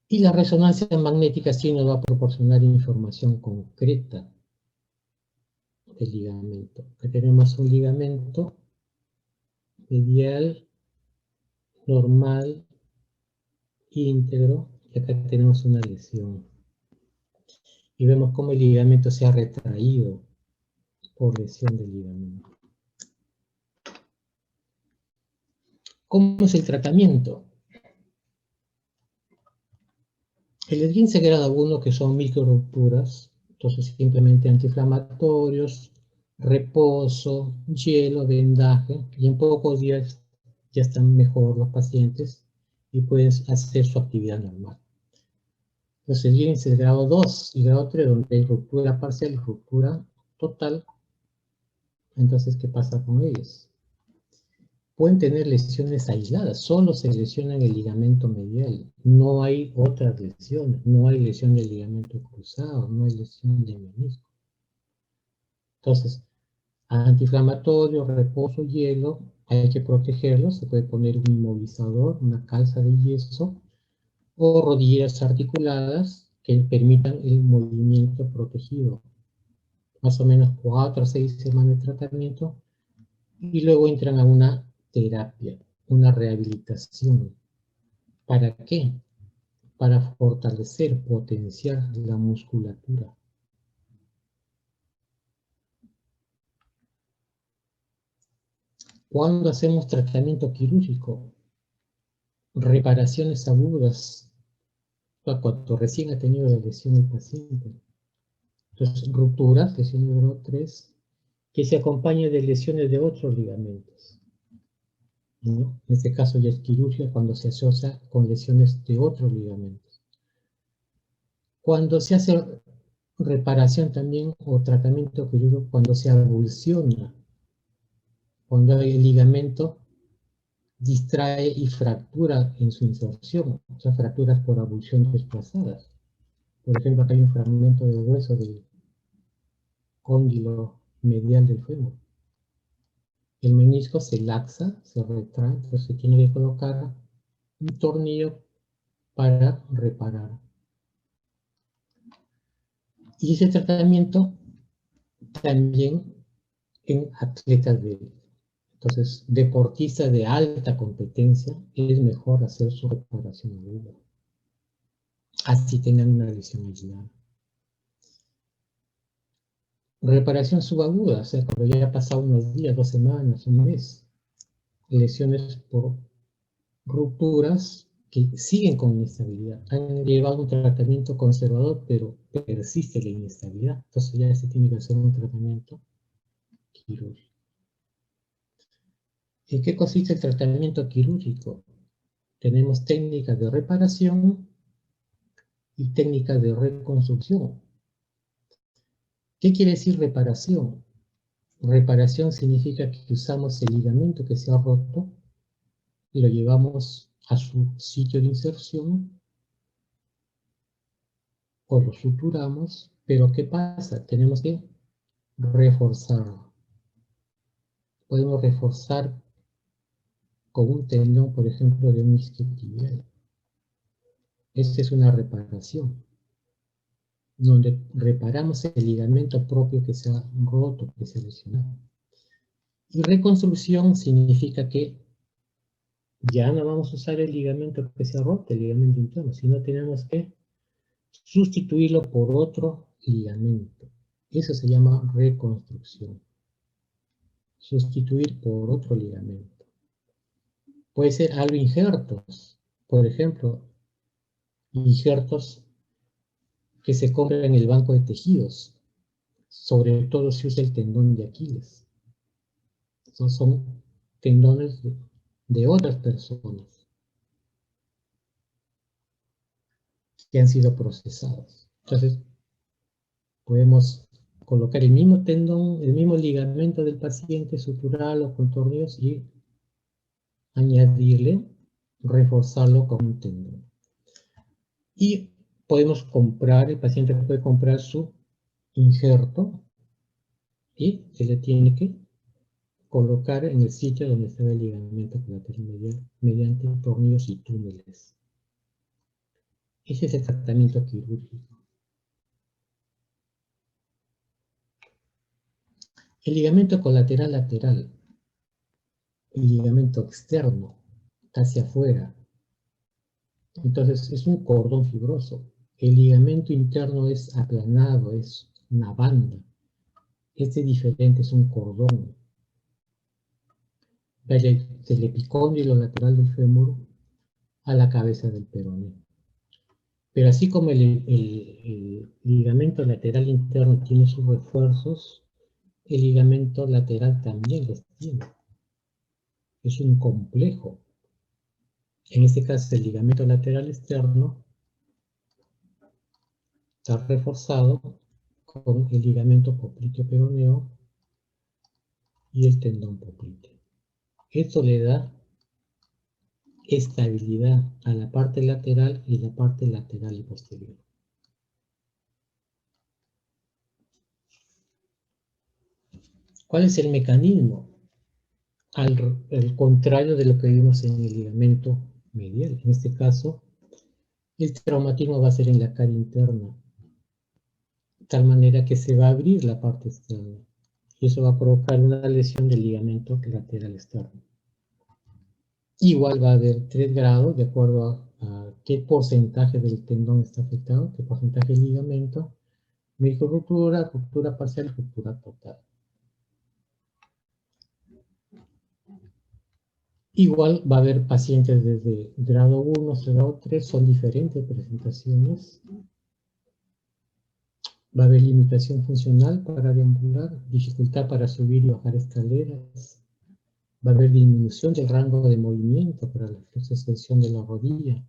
Y la resonancia magnética sí nos va a proporcionar información concreta del ligamento. Acá tenemos un ligamento medial, normal, íntegro, y acá tenemos una lesión. Y vemos cómo el ligamento se ha retraído por lesión del ligamento. ¿Cómo es el tratamiento? El esguince grado 1, que son microrupturas, entonces simplemente antiinflamatorios, reposo, hielo, vendaje, y en pocos días ya están mejor los pacientes y pueden hacer su actividad normal. Los esguinces grado 2 y grado 3, donde hay ruptura parcial y ruptura total, entonces, ¿qué pasa con ellos? Pueden tener lesiones aisladas, solo se lesiona en el ligamento medial, no hay otras lesiones, no hay lesión del ligamento cruzado, no hay lesión de menisco. Entonces, antiinflamatorio, reposo, hielo, hay que protegerlos, se puede poner un inmovilizador, una calza de yeso, o rodilleras articuladas que permitan el movimiento protegido. Más o menos 4 a 6 semanas de tratamiento, y luego entran a una terapia, una rehabilitación. ¿Para qué? Para fortalecer, potenciar la musculatura. ¿Cuándo hacemos tratamiento quirúrgico? reparaciones agudas, cuando recién ha tenido la lesión el paciente. Entonces, rupturas, lesión número 3, que se acompaña de lesiones de otros ligamentos, ¿no? En este caso ya es quirúrgica cuando se asocia con lesiones de otros ligamentos. Cuando se hace reparación también o tratamiento quirúrgico, cuando se avulsiona, cuando el ligamento distrae y fractura en su inserción, o sea, fracturas por avulsión desplazadas. Por ejemplo, acá hay un fragmento de hueso del cóndilo medial del fémur. El menisco se laxa, se retrae, entonces se tiene que colocar un tornillo para reparar. Y ese tratamiento también en atletas entonces, deportistas de alta competencia, es mejor hacer su reparación aguda. Así tengan una lesión aislada. Reparación subaguda, o sea, cuando ya ha pasado unos días, 2 semanas, un mes. Lesiones por rupturas que siguen con inestabilidad. Han llevado un tratamiento conservador, pero persiste la inestabilidad. Entonces ya se tiene que hacer un tratamiento quirúrgico. ¿En qué consiste el tratamiento quirúrgico? Tenemos técnicas de reparación y técnicas de reconstrucción. ¿Qué quiere decir reparación? Reparación significa que usamos el ligamento que se ha roto y lo llevamos a su sitio de inserción o lo suturamos, pero ¿qué pasa? Tenemos que reforzarlo. Podemos reforzar con un tendón, por ejemplo, de un isquiotibial. Esta es una reparación, donde reparamos el ligamento propio que se ha roto, que se ha lesionado. Y reconstrucción significa que ya no vamos a usar el ligamento que se ha roto, el ligamento interno, sino tenemos que sustituirlo por otro ligamento. Eso se llama reconstrucción. Sustituir por otro ligamento. Puede ser algo injertos, por ejemplo, injertos que se compran en el banco de tejidos, sobre todo si usa el tendón de Aquiles. Estos son tendones de otras personas que han sido procesados. Entonces, podemos colocar el mismo tendón, el mismo ligamento del paciente, suturarlo con tornillos y añadirle, reforzarlo con un tendón. Y podemos comprar, el paciente puede comprar su injerto y se le tiene que colocar en el sitio donde está el ligamento colateral medial mediante tornillos y túneles. Ese es el tratamiento quirúrgico. El ligamento colateral lateral, el ligamento externo, está hacia afuera. Entonces es un cordón fibroso. El ligamento interno es aplanado, es una banda. Este es diferente, es un cordón. Del epicóndilo lateral del fémur a la cabeza del peroné. Pero así como el ligamento lateral interno tiene sus refuerzos, el ligamento lateral también los tiene. Es un complejo. En este caso, el ligamento lateral externo está reforzado con el ligamento popliteo peroneo y el tendón popliteo. Esto le da estabilidad a la parte lateral y la parte lateral y posterior. ¿Cuál es el mecanismo? Al contrario de lo que vimos en el ligamento medial. En este caso, el traumatismo va a ser en la cara interna, de tal manera que se va a abrir la parte externa. Y eso va a provocar una lesión del ligamento lateral externo. Igual va a haber 3 grados de acuerdo a qué porcentaje del tendón está afectado, qué porcentaje del ligamento, microruptura, ruptura parcial, ruptura total. Igual va a haber pacientes desde grado 1 hasta grado 3, son diferentes presentaciones. Va a haber limitación funcional para deambular, dificultad para subir y bajar escaleras. Va a haber disminución del rango de movimiento para la extensión de la rodilla.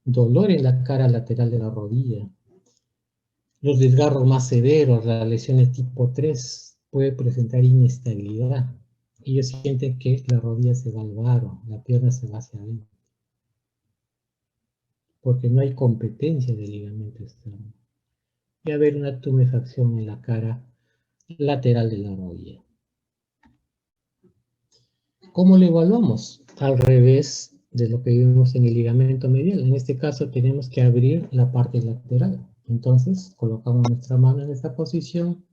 Dolor en la cara lateral de la rodilla. Los desgarros más severos, las lesiones tipo 3, puede presentar inestabilidad. Ellos sienten que la rodilla se va al varo, la pierna se va hacia adentro, porque no hay competencia del ligamento externo. Y haber una tumefacción en la cara lateral de la rodilla. ¿Cómo lo evaluamos? Al revés de lo que vimos en el ligamento medial. En este caso tenemos que abrir la parte lateral. Entonces colocamos nuestra mano en esta posición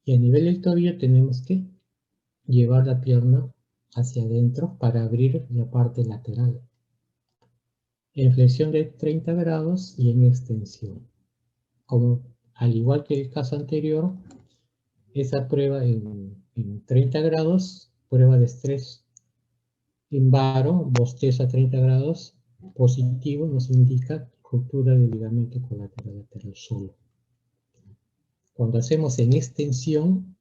y a nivel del tobillo tenemos que llevar la pierna hacia adentro para abrir la parte lateral. En flexión de 30 grados y en extensión. Como al igual que el caso anterior, esa prueba en 30 grados, prueba de estrés en varo, bostezo a 30 grados, positivo, nos indica ruptura del ligamento colateral lateral solo. Cuando hacemos en extensión,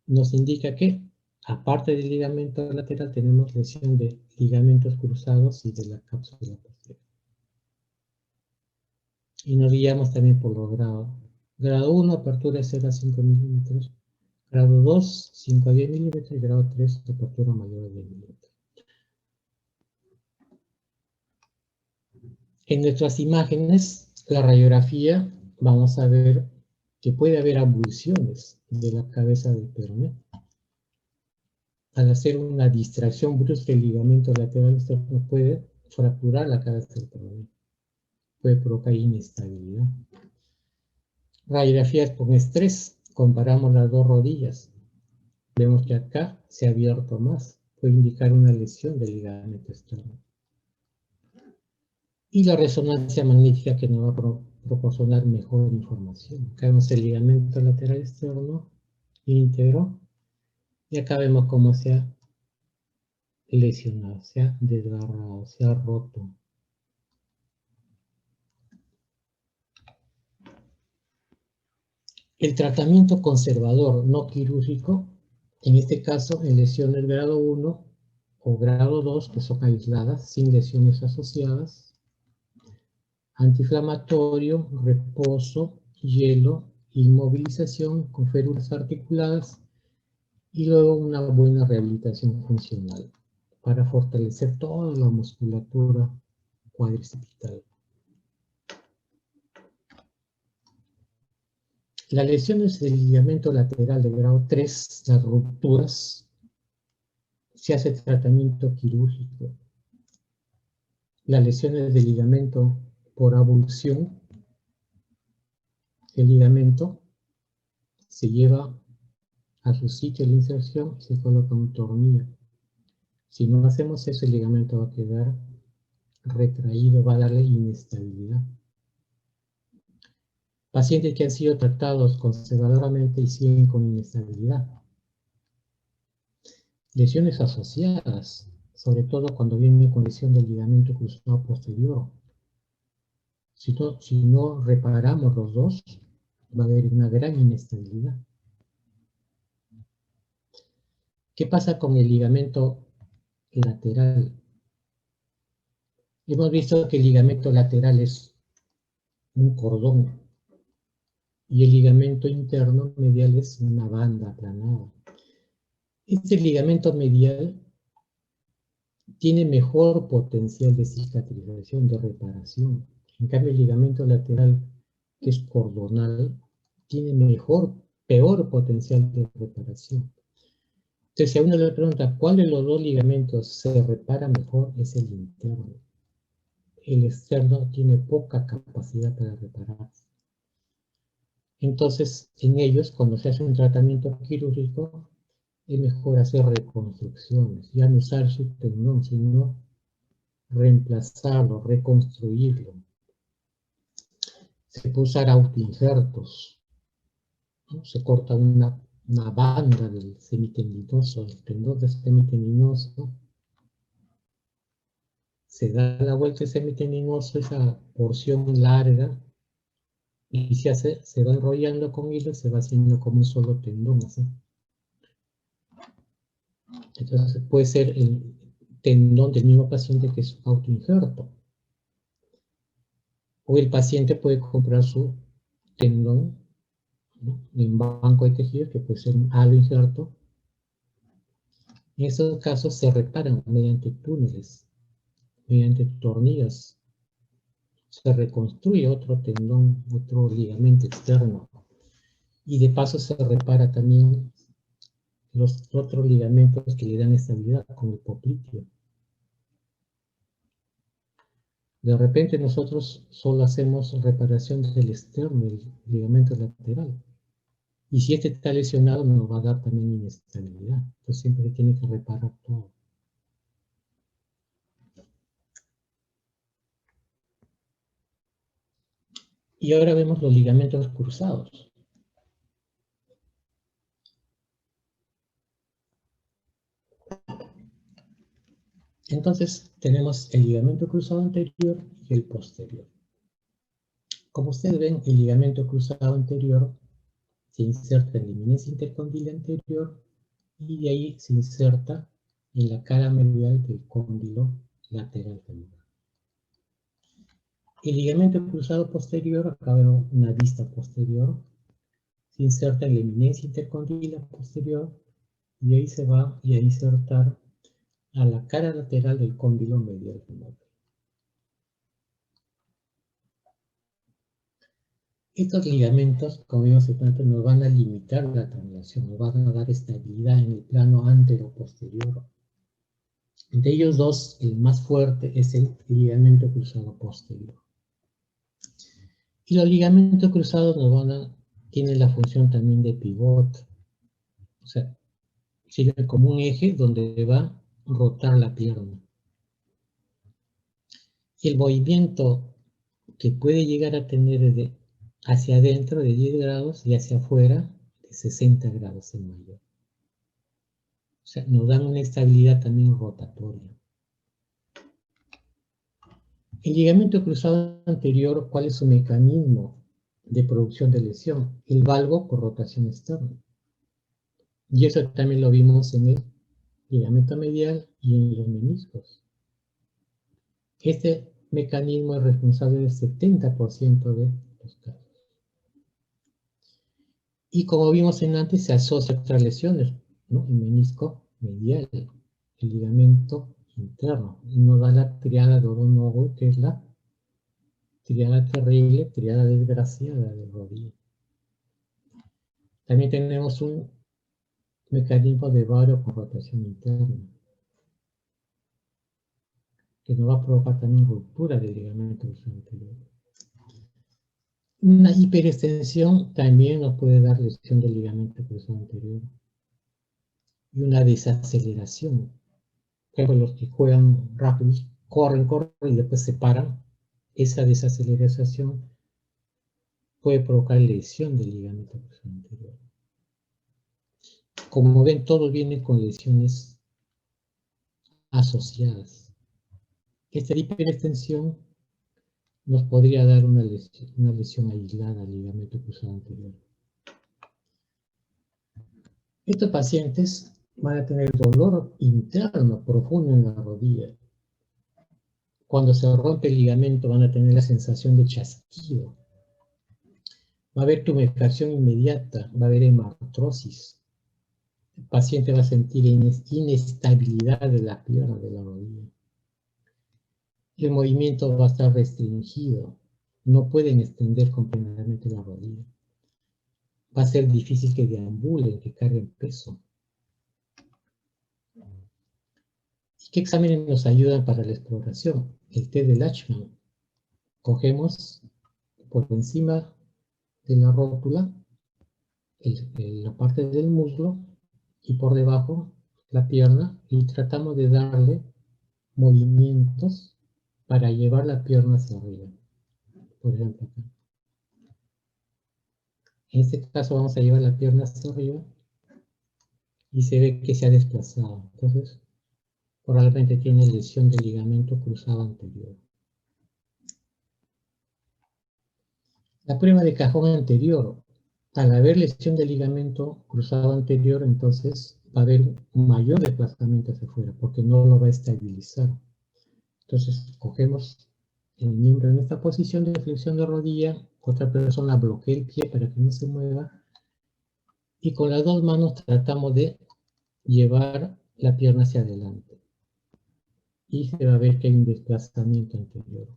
nos indica que, aparte del ligamento lateral, tenemos lesión de ligamentos cruzados y de la cápsula posterior. Y nos guiamos también por los grados. Grado 1, apertura de 0 a 5 milímetros. Grado 2, 5 a 10 milímetros. Y grado 3, apertura mayor a 10 milímetros. En nuestras imágenes, la radiografía, vamos a ver que puede haber abulsiones de la cabeza del peroné. Al hacer una distracción brusca del ligamento lateral externo puede fracturar la cabeza del peroné. Puede provocar inestabilidad. Radiografías con estrés. Comparamos las dos rodillas. Vemos que acá se ha abierto más. Puede indicar una lesión del ligamento externo. Y la resonancia magnética que nos va a proporcionar mejor información. Acá vemos el ligamento lateral externo íntegro y acá vemos cómo se ha lesionado, se ha desgarrado, se ha roto. El tratamiento conservador no quirúrgico, en este caso en lesiones grado 1 o grado 2, que son aisladas, sin lesiones asociadas, antiinflamatorio, reposo, hielo, inmovilización con férulas articuladas y luego una buena rehabilitación funcional para fortalecer toda la musculatura cuadricipital. Las lesiones del ligamento lateral de grado 3, las rupturas, se hace tratamiento quirúrgico. Las lesiones del ligamento por abulsión, el ligamento se lleva a su sitio de inserción, se coloca un tornillo. Si no hacemos eso, el ligamento va a quedar retraído, va a darle inestabilidad. Pacientes que han sido tratados conservadoramente y siguen con inestabilidad. Lesiones asociadas, sobre todo cuando viene con lesión del ligamento cruzado posterior. Si no reparamos los dos, va a haber una gran inestabilidad. ¿Qué pasa con el ligamento lateral? Hemos visto que el ligamento lateral es un cordón y el ligamento interno medial es una banda aplanada. Este ligamento medial tiene mejor potencial de cicatrización, de reparación. En cambio, el ligamento lateral, que es cordonal, tiene peor potencial de reparación. Entonces, si a uno le pregunta cuál de los dos ligamentos se repara mejor, es el interno. El externo tiene poca capacidad para repararse. Entonces, en ellos, cuando se hace un tratamiento quirúrgico, es mejor hacer reconstrucciones, ya no usar su tendón, sino reemplazarlo, reconstruirlo. Se puede usar autoinjertos, ¿no? Se corta una banda del semitendinoso, del tendón del semitendinoso, se da la vuelta ese semitendinoso, esa porción larga, y se va enrollando con hilo, se va haciendo como un solo tendón, así. Entonces puede ser el tendón del mismo paciente que es autoinjerto. O el paciente puede comprar su tendón, ¿no?, en banco de tejidos, que puede ser un aloinjerto. En esos casos se reparan mediante túneles, mediante tornillos. Se reconstruye otro tendón, otro ligamento externo. Y de paso se repara también los otros ligamentos que le dan estabilidad, como el popliteo. De repente nosotros solo hacemos reparación del externo, del ligamento lateral. Y si este está lesionado, nos va a dar también inestabilidad. Entonces siempre se tiene que reparar todo. Y ahora vemos los ligamentos cruzados. Entonces tenemos el ligamento cruzado anterior y el posterior. Como ustedes ven, el ligamento cruzado anterior se inserta en la eminencia intercondila anterior y de ahí se inserta en la cara medial del cóndilo lateral femoral. El ligamento cruzado posterior, acá vemos una vista posterior, se inserta en la eminencia intercondila posterior y ahí se va a insertar a la cara lateral del cóndilo medial femoral. Estos ligamentos, como vimos antes, nos van a limitar la translación, nos van a dar estabilidad en el plano antero-posterior. De ellos dos, el más fuerte es el ligamento cruzado posterior. Y los ligamentos cruzados tienen la función también de pivote. O sea, sirve como un eje donde va a rotar la pierna. Y el movimiento que puede llegar a tener hacia adentro de 10 grados y hacia afuera de 60 grados en mayor. O sea, nos dan una estabilidad también rotatoria. El ligamento cruzado anterior, ¿cuál es su mecanismo de producción de lesión? El valgo por rotación externa. Y eso también lo vimos en el ligamento medial y en los meniscos. Este mecanismo es responsable del 70% de los casos. Y como vimos antes, se asocia a otras lesiones, ¿no? El menisco medial, el ligamento interno, y nos da la triada de Oronogo, que es la triada terrible, triada desgraciada de rodilla. También tenemos un mecanismo de varo con rotación interna, que nos va a provocar también ruptura del ligamento anterior. Una hiperextensión también nos puede dar lesión del ligamento cruzado anterior. Y una desaceleración. Por ejemplo, los que juegan rápido, corren y después se paran. Esa desaceleración puede provocar lesión del ligamento cruzado anterior. Como ven, todo viene con lesiones asociadas. Esta hiperextensión nos podría dar una lesión aislada al ligamento cruzado anterior. Estos pacientes van a tener dolor interno profundo en la rodilla. Cuando se rompe el ligamento van a tener la sensación de chasquido. Va a haber tumefación inmediata, va a haber hematrosis. El paciente va a sentir inestabilidad de la pierna, de la rodilla. El movimiento va a estar restringido. No pueden extender completamente la rodilla. Va a ser difícil que deambulen, que carguen peso. ¿Y qué exámenes nos ayudan para la exploración? El test de Lachman. Cogemos por encima de la rótula la parte del muslo y por debajo la pierna y tratamos de darle movimientos para llevar la pierna hacia arriba. Por ejemplo, acá. En este caso vamos a llevar la pierna hacia arriba y se ve que se ha desplazado. Entonces, probablemente tiene lesión del ligamento cruzado anterior. La prueba de cajón anterior. Al haber lesión del ligamento cruzado anterior, entonces va a haber un mayor desplazamiento hacia afuera, porque no lo va a estabilizar. Entonces, cogemos el miembro en esta posición de flexión de rodilla, otra persona bloquea el pie para que no se mueva, y con las dos manos tratamos de llevar la pierna hacia adelante. Y se va a ver que hay un desplazamiento anterior.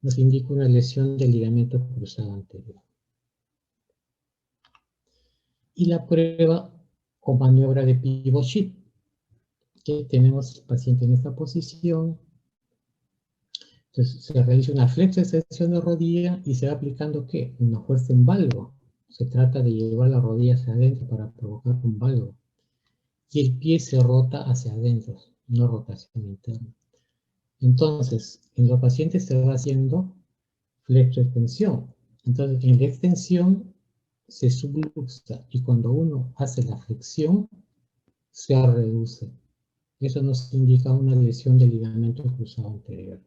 Nos indica una lesión del ligamento cruzado anterior. Y la prueba o maniobra de pivot shift, que tenemos al paciente en esta posición. Entonces se realiza una flexo-extensión de rodilla y se va aplicando ¿qué? Una fuerza en valgo. Se trata de llevar la rodilla hacia adentro para provocar un valgo. Y el pie se rota hacia adentro, no rotación interna. Entonces, en los pacientes se va haciendo flexo-extensión. Entonces, en la extensión se subluxa y cuando uno hace la flexión, se reduce. Eso nos indica una lesión del ligamento cruzado anterior.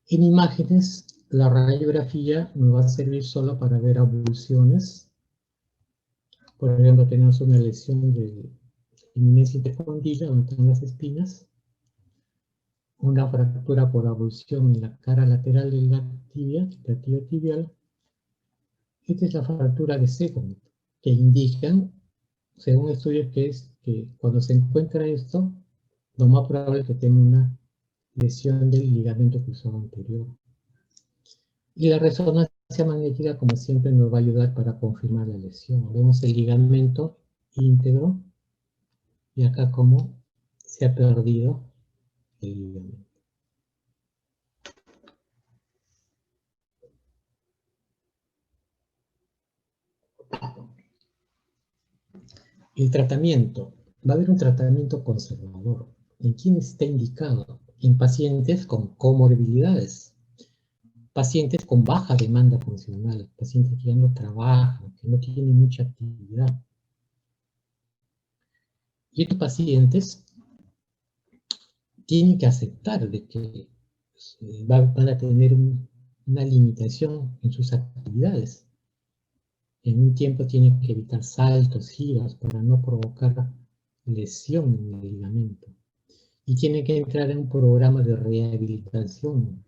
En imágenes, la radiografía nos va a servir solo para ver avulsiones. Por ejemplo, tenemos una lesión de eminencia intercondila, donde están las espinas, una fractura por avulsión en la cara lateral de la tibia, la tibia tibial. Esta es la fractura de Second, que indican, según estudios, que es que cuando se encuentra esto, lo más probable es que tenga una lesión del ligamento cruzado anterior. Y la resonancia magnética, como siempre, nos va a ayudar para confirmar la lesión. Vemos el ligamento íntegro y acá cómo se ha perdido el ligamento. El tratamiento. Va a haber un tratamiento conservador. ¿En quién está indicado? En pacientes con comorbilidades, pacientes con baja demanda funcional, pacientes que ya no trabajan, que no tienen mucha actividad. Y estos pacientes tienen que aceptar de que van a tener una limitación en sus actividades. En un tiempo tienen que evitar saltos, giros, para no provocar lesión en el ligamento. Y tienen que entrar en un programa de rehabilitación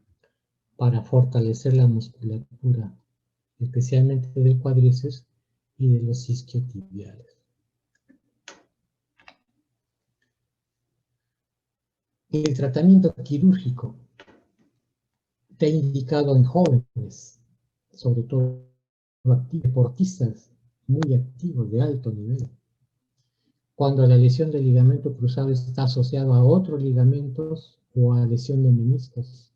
para fortalecer la musculatura, especialmente del cuádriceps y de los isquiotibiales. El tratamiento quirúrgico está indicado en jóvenes, sobre todo deportistas muy activos, de alto nivel. Cuando la lesión del ligamento cruzado está asociada a otros ligamentos o a lesión de meniscos.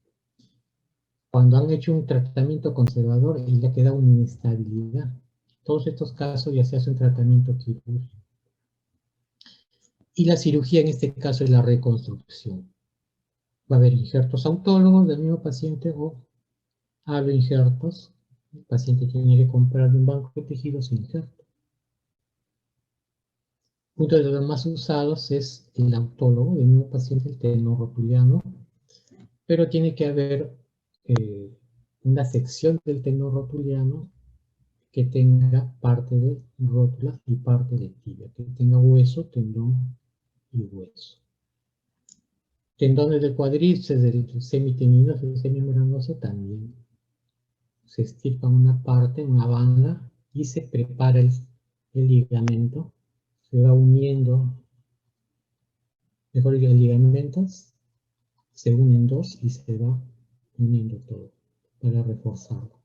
Cuando han hecho un tratamiento conservador y le ha quedado una inestabilidad. Todos estos casos ya se hace un tratamiento quirúrgico. Y la cirugía en este caso es la reconstrucción. Va a haber injertos autólogos del mismo paciente o aloinjertos. El paciente tiene que comprar un banco de tejidos e injerto. Uno de los más usados es el autólogo del mismo paciente, el tendón pero tiene que haber una sección del tendón rotuliano que tenga parte de rótula y parte de tibia, que tenga hueso, tendón y hueso. Tendones del cuádriceps, del semitendinoso y del semimembranoso también. Se estirpa una parte, una banda, y se prepara el ligamento. Se va uniendo, mejor dicho, el ligamento se unen dos y se va uniendo todo para reforzarlo.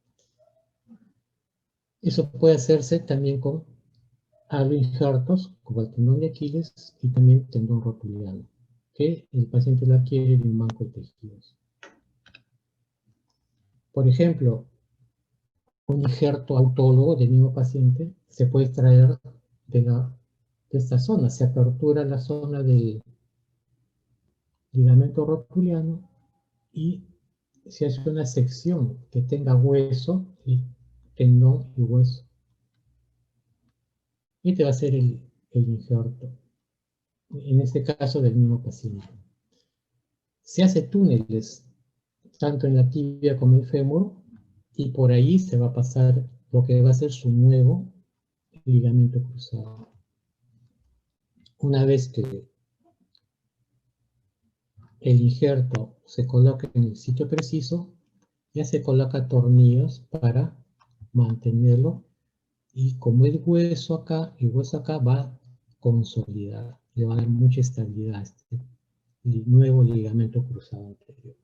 Eso puede hacerse también con aloinjertos, como el tendón de Aquiles y también tendón rotuliano, que el paciente lo adquiere de un banco de tejidos. Por ejemplo, un injerto autólogo del mismo paciente se puede extraer de esta zona. Se apertura la zona del ligamento rotuliano y se hace una sección que tenga hueso y tendón y hueso. Y te va a hacer el injerto. en este caso del mismo paciente. Se hace túneles, tanto en la tibia como en el fémur, y por ahí se va a pasar lo que va a ser su nuevo ligamento cruzado. Una vez que el injerto se coloca en el sitio preciso, ya se coloca tornillos para mantenerlo, y como el hueso acá va a consolidar, le va a dar mucha estabilidad a este nuevo ligamento cruzado anterior.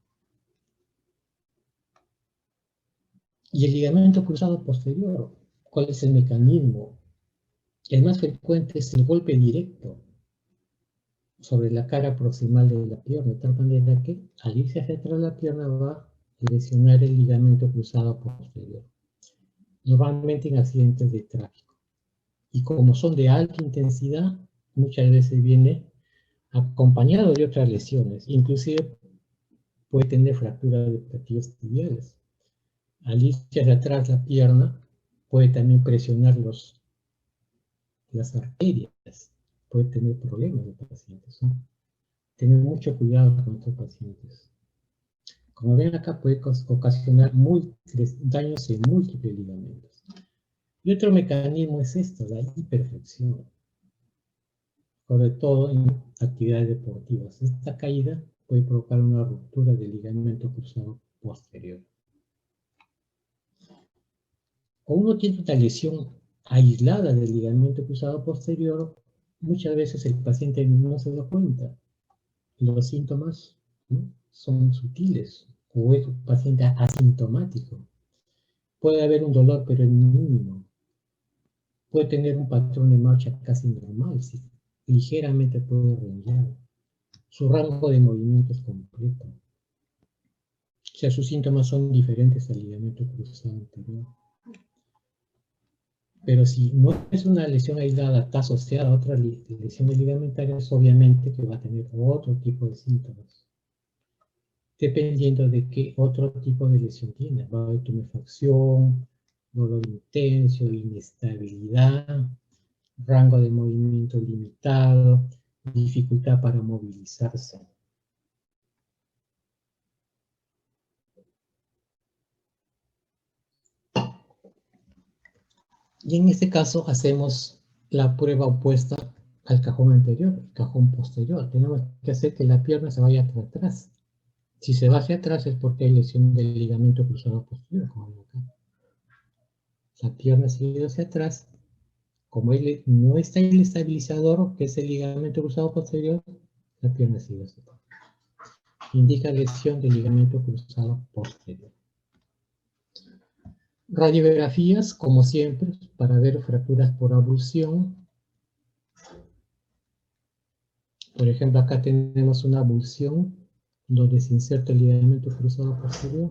Y el ligamento cruzado posterior, ¿cuál es el mecanismo? El más frecuente es el golpe directo sobre la cara proximal de la pierna, de tal manera que al irse hacia atrás la pierna va a lesionar el ligamento cruzado posterior, normalmente en accidentes de tráfico. Y como son de alta intensidad, muchas veces viene acompañado de otras lesiones, inclusive puede tener fracturas de platillos tibiales. Al irse hacia atrás la pierna, puede también presionar las arterias, puede tener problemas de pacientes, ¿no? Tener mucho cuidado con estos pacientes. Como ven acá, puede ocasionar daños en múltiples ligamentos. Y otro mecanismo es esto, la hiperflexión, sobre todo en actividades deportivas. Esta caída puede provocar una ruptura del ligamento cruzado posterior. O uno tiene una lesión aislada del ligamento cruzado posterior, muchas veces el paciente no se da cuenta. Los síntomas, ¿no?, son sutiles, o es un paciente asintomático. Puede haber un dolor, pero es mínimo. Puede tener un patrón de marcha casi normal, sí, ligeramente puede renguear. Su rango de movimiento es completo. O sea, sus síntomas son diferentes al ligamento cruzado anterior. Pero si no es una lesión aislada, está asociada a otra lesiones ligamentarias, obviamente que va a tener otro tipo de síntomas, dependiendo de qué otro tipo de lesión tiene. Va a haber tumefacción, dolor intenso, inestabilidad, rango de movimiento limitado, dificultad para movilizarse. Y en este caso hacemos la prueba opuesta al cajón anterior, el cajón posterior. Tenemos que hacer que la pierna se vaya hacia atrás. Si se va hacia atrás es porque hay lesión del ligamento cruzado posterior, como ven acá. La pierna se ido hacia atrás. Como no está el estabilizador, que es el ligamento cruzado posterior, la pierna se ido hacia atrás. Indica lesión del ligamento cruzado posterior. Radiografías, como siempre, para ver fracturas por abulsión. Por ejemplo, acá tenemos una abulsión donde se inserta el ligamento cruzado posterior.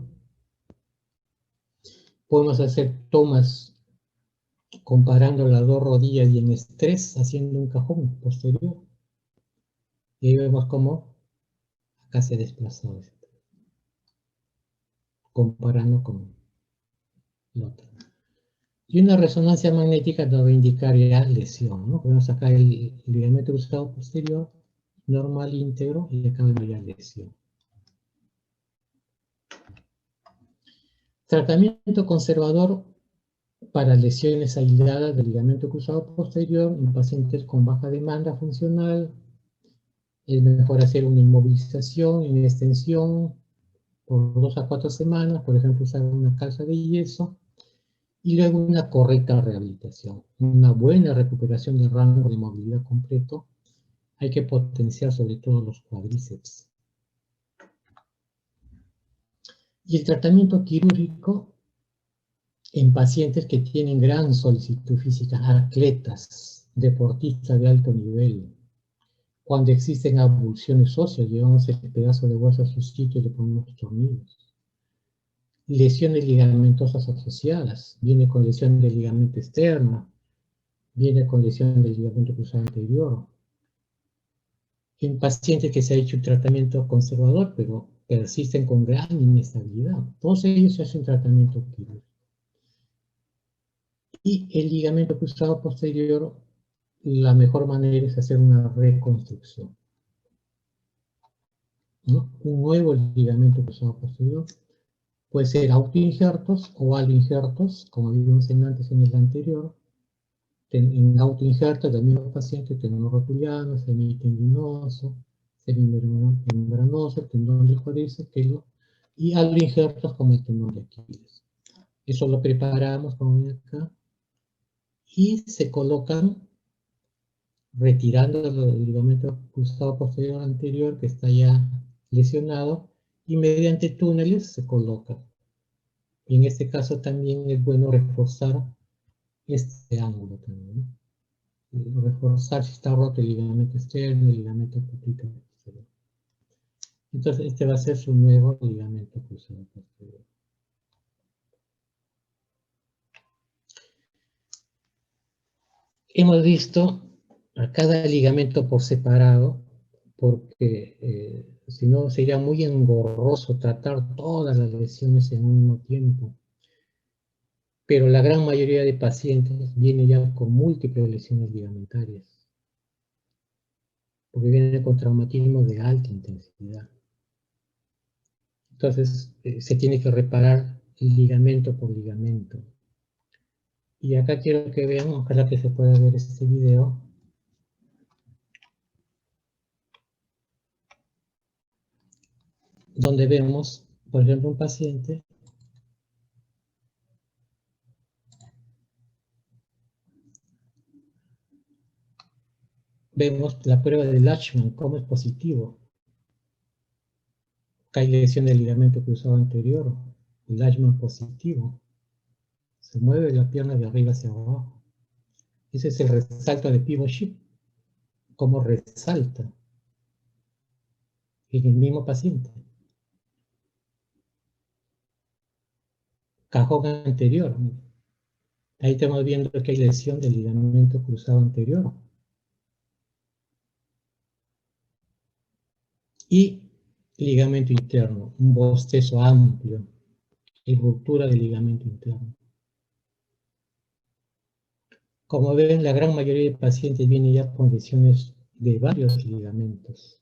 Podemos hacer tomas comparando las dos rodillas y en estrés, haciendo un cajón posterior. Y ahí vemos cómo acá se ha desplazado, comparando con la otra. Y una resonancia magnética nos va a indicar ya lesión, ¿no? Podemos sacar el ligamento cruzado posterior, normal, íntegro, y acá vemos ya lesión. Tratamiento conservador para lesiones aisladas del ligamento cruzado posterior en pacientes con baja demanda funcional. Es mejor hacer una inmovilización en extensión por 2 a 4 semanas, por ejemplo, usar una calza de yeso, y luego una correcta rehabilitación, una buena recuperación del rango de movilidad completo. Hay que potenciar sobre todo los cuádriceps. Y el tratamiento quirúrgico en pacientes que tienen gran solicitud física, atletas, deportistas de alto nivel. Cuando existen abulsiones óseas, llevamos el pedazo de hueso a su sitio y le ponemos tornillos. Lesiones ligamentosas asociadas, viene con lesión del ligamento externo, viene con lesión del ligamento cruzado anterior. En pacientes que se ha hecho un tratamiento conservador, pero persisten con gran inestabilidad, todos ellos se hacen tratamiento quirúrgico. Y el ligamento cruzado posterior la mejor manera es hacer una reconstrucción, ¿no? Un nuevo ligamento cruzado posterior puede ser autoinjertos o aloinjertos, como vimos antes en el anterior. En autoinjertos del mismo paciente tenemos rotuliano, semitendinoso, semimembranoso, el tendón del cuádriceps, y aloinjertos como el tendón de Aquiles. Eso lo preparamos, como ven acá, y se colocan retirando el ligamento cruzado posterior anterior que está ya lesionado, y mediante túneles se coloca. Y en este caso también es bueno reforzar este ángulo también, ¿no? Reforzar si está roto el ligamento externo, el ligamento popliteo posterior. Entonces este va a ser su nuevo ligamento cruzado posterior. Hemos visto a cada ligamento por separado, porque si no sería muy engorroso tratar todas las lesiones en un mismo tiempo. Pero la gran mayoría de pacientes viene ya con múltiples lesiones ligamentarias, porque vienen con traumatismo de alta intensidad. Entonces se tiene que reparar ligamento por ligamento. Y acá quiero que vean, ojalá que se pueda ver este video, donde vemos, por ejemplo, un paciente vemos la prueba de Latchman, cómo es positivo. Hay lesión del ligamento cruzado anterior, Latchman positivo. Se mueve la pierna de arriba hacia abajo. Ese es el resalto de pivot shift, cómo resalta en el mismo paciente. Cajón anterior. Ahí estamos viendo que hay lesión del ligamento cruzado anterior. Y ligamento interno, un bostezo amplio y ruptura del ligamento interno. Como ven, la gran mayoría de pacientes vienen ya con lesiones de varios ligamentos.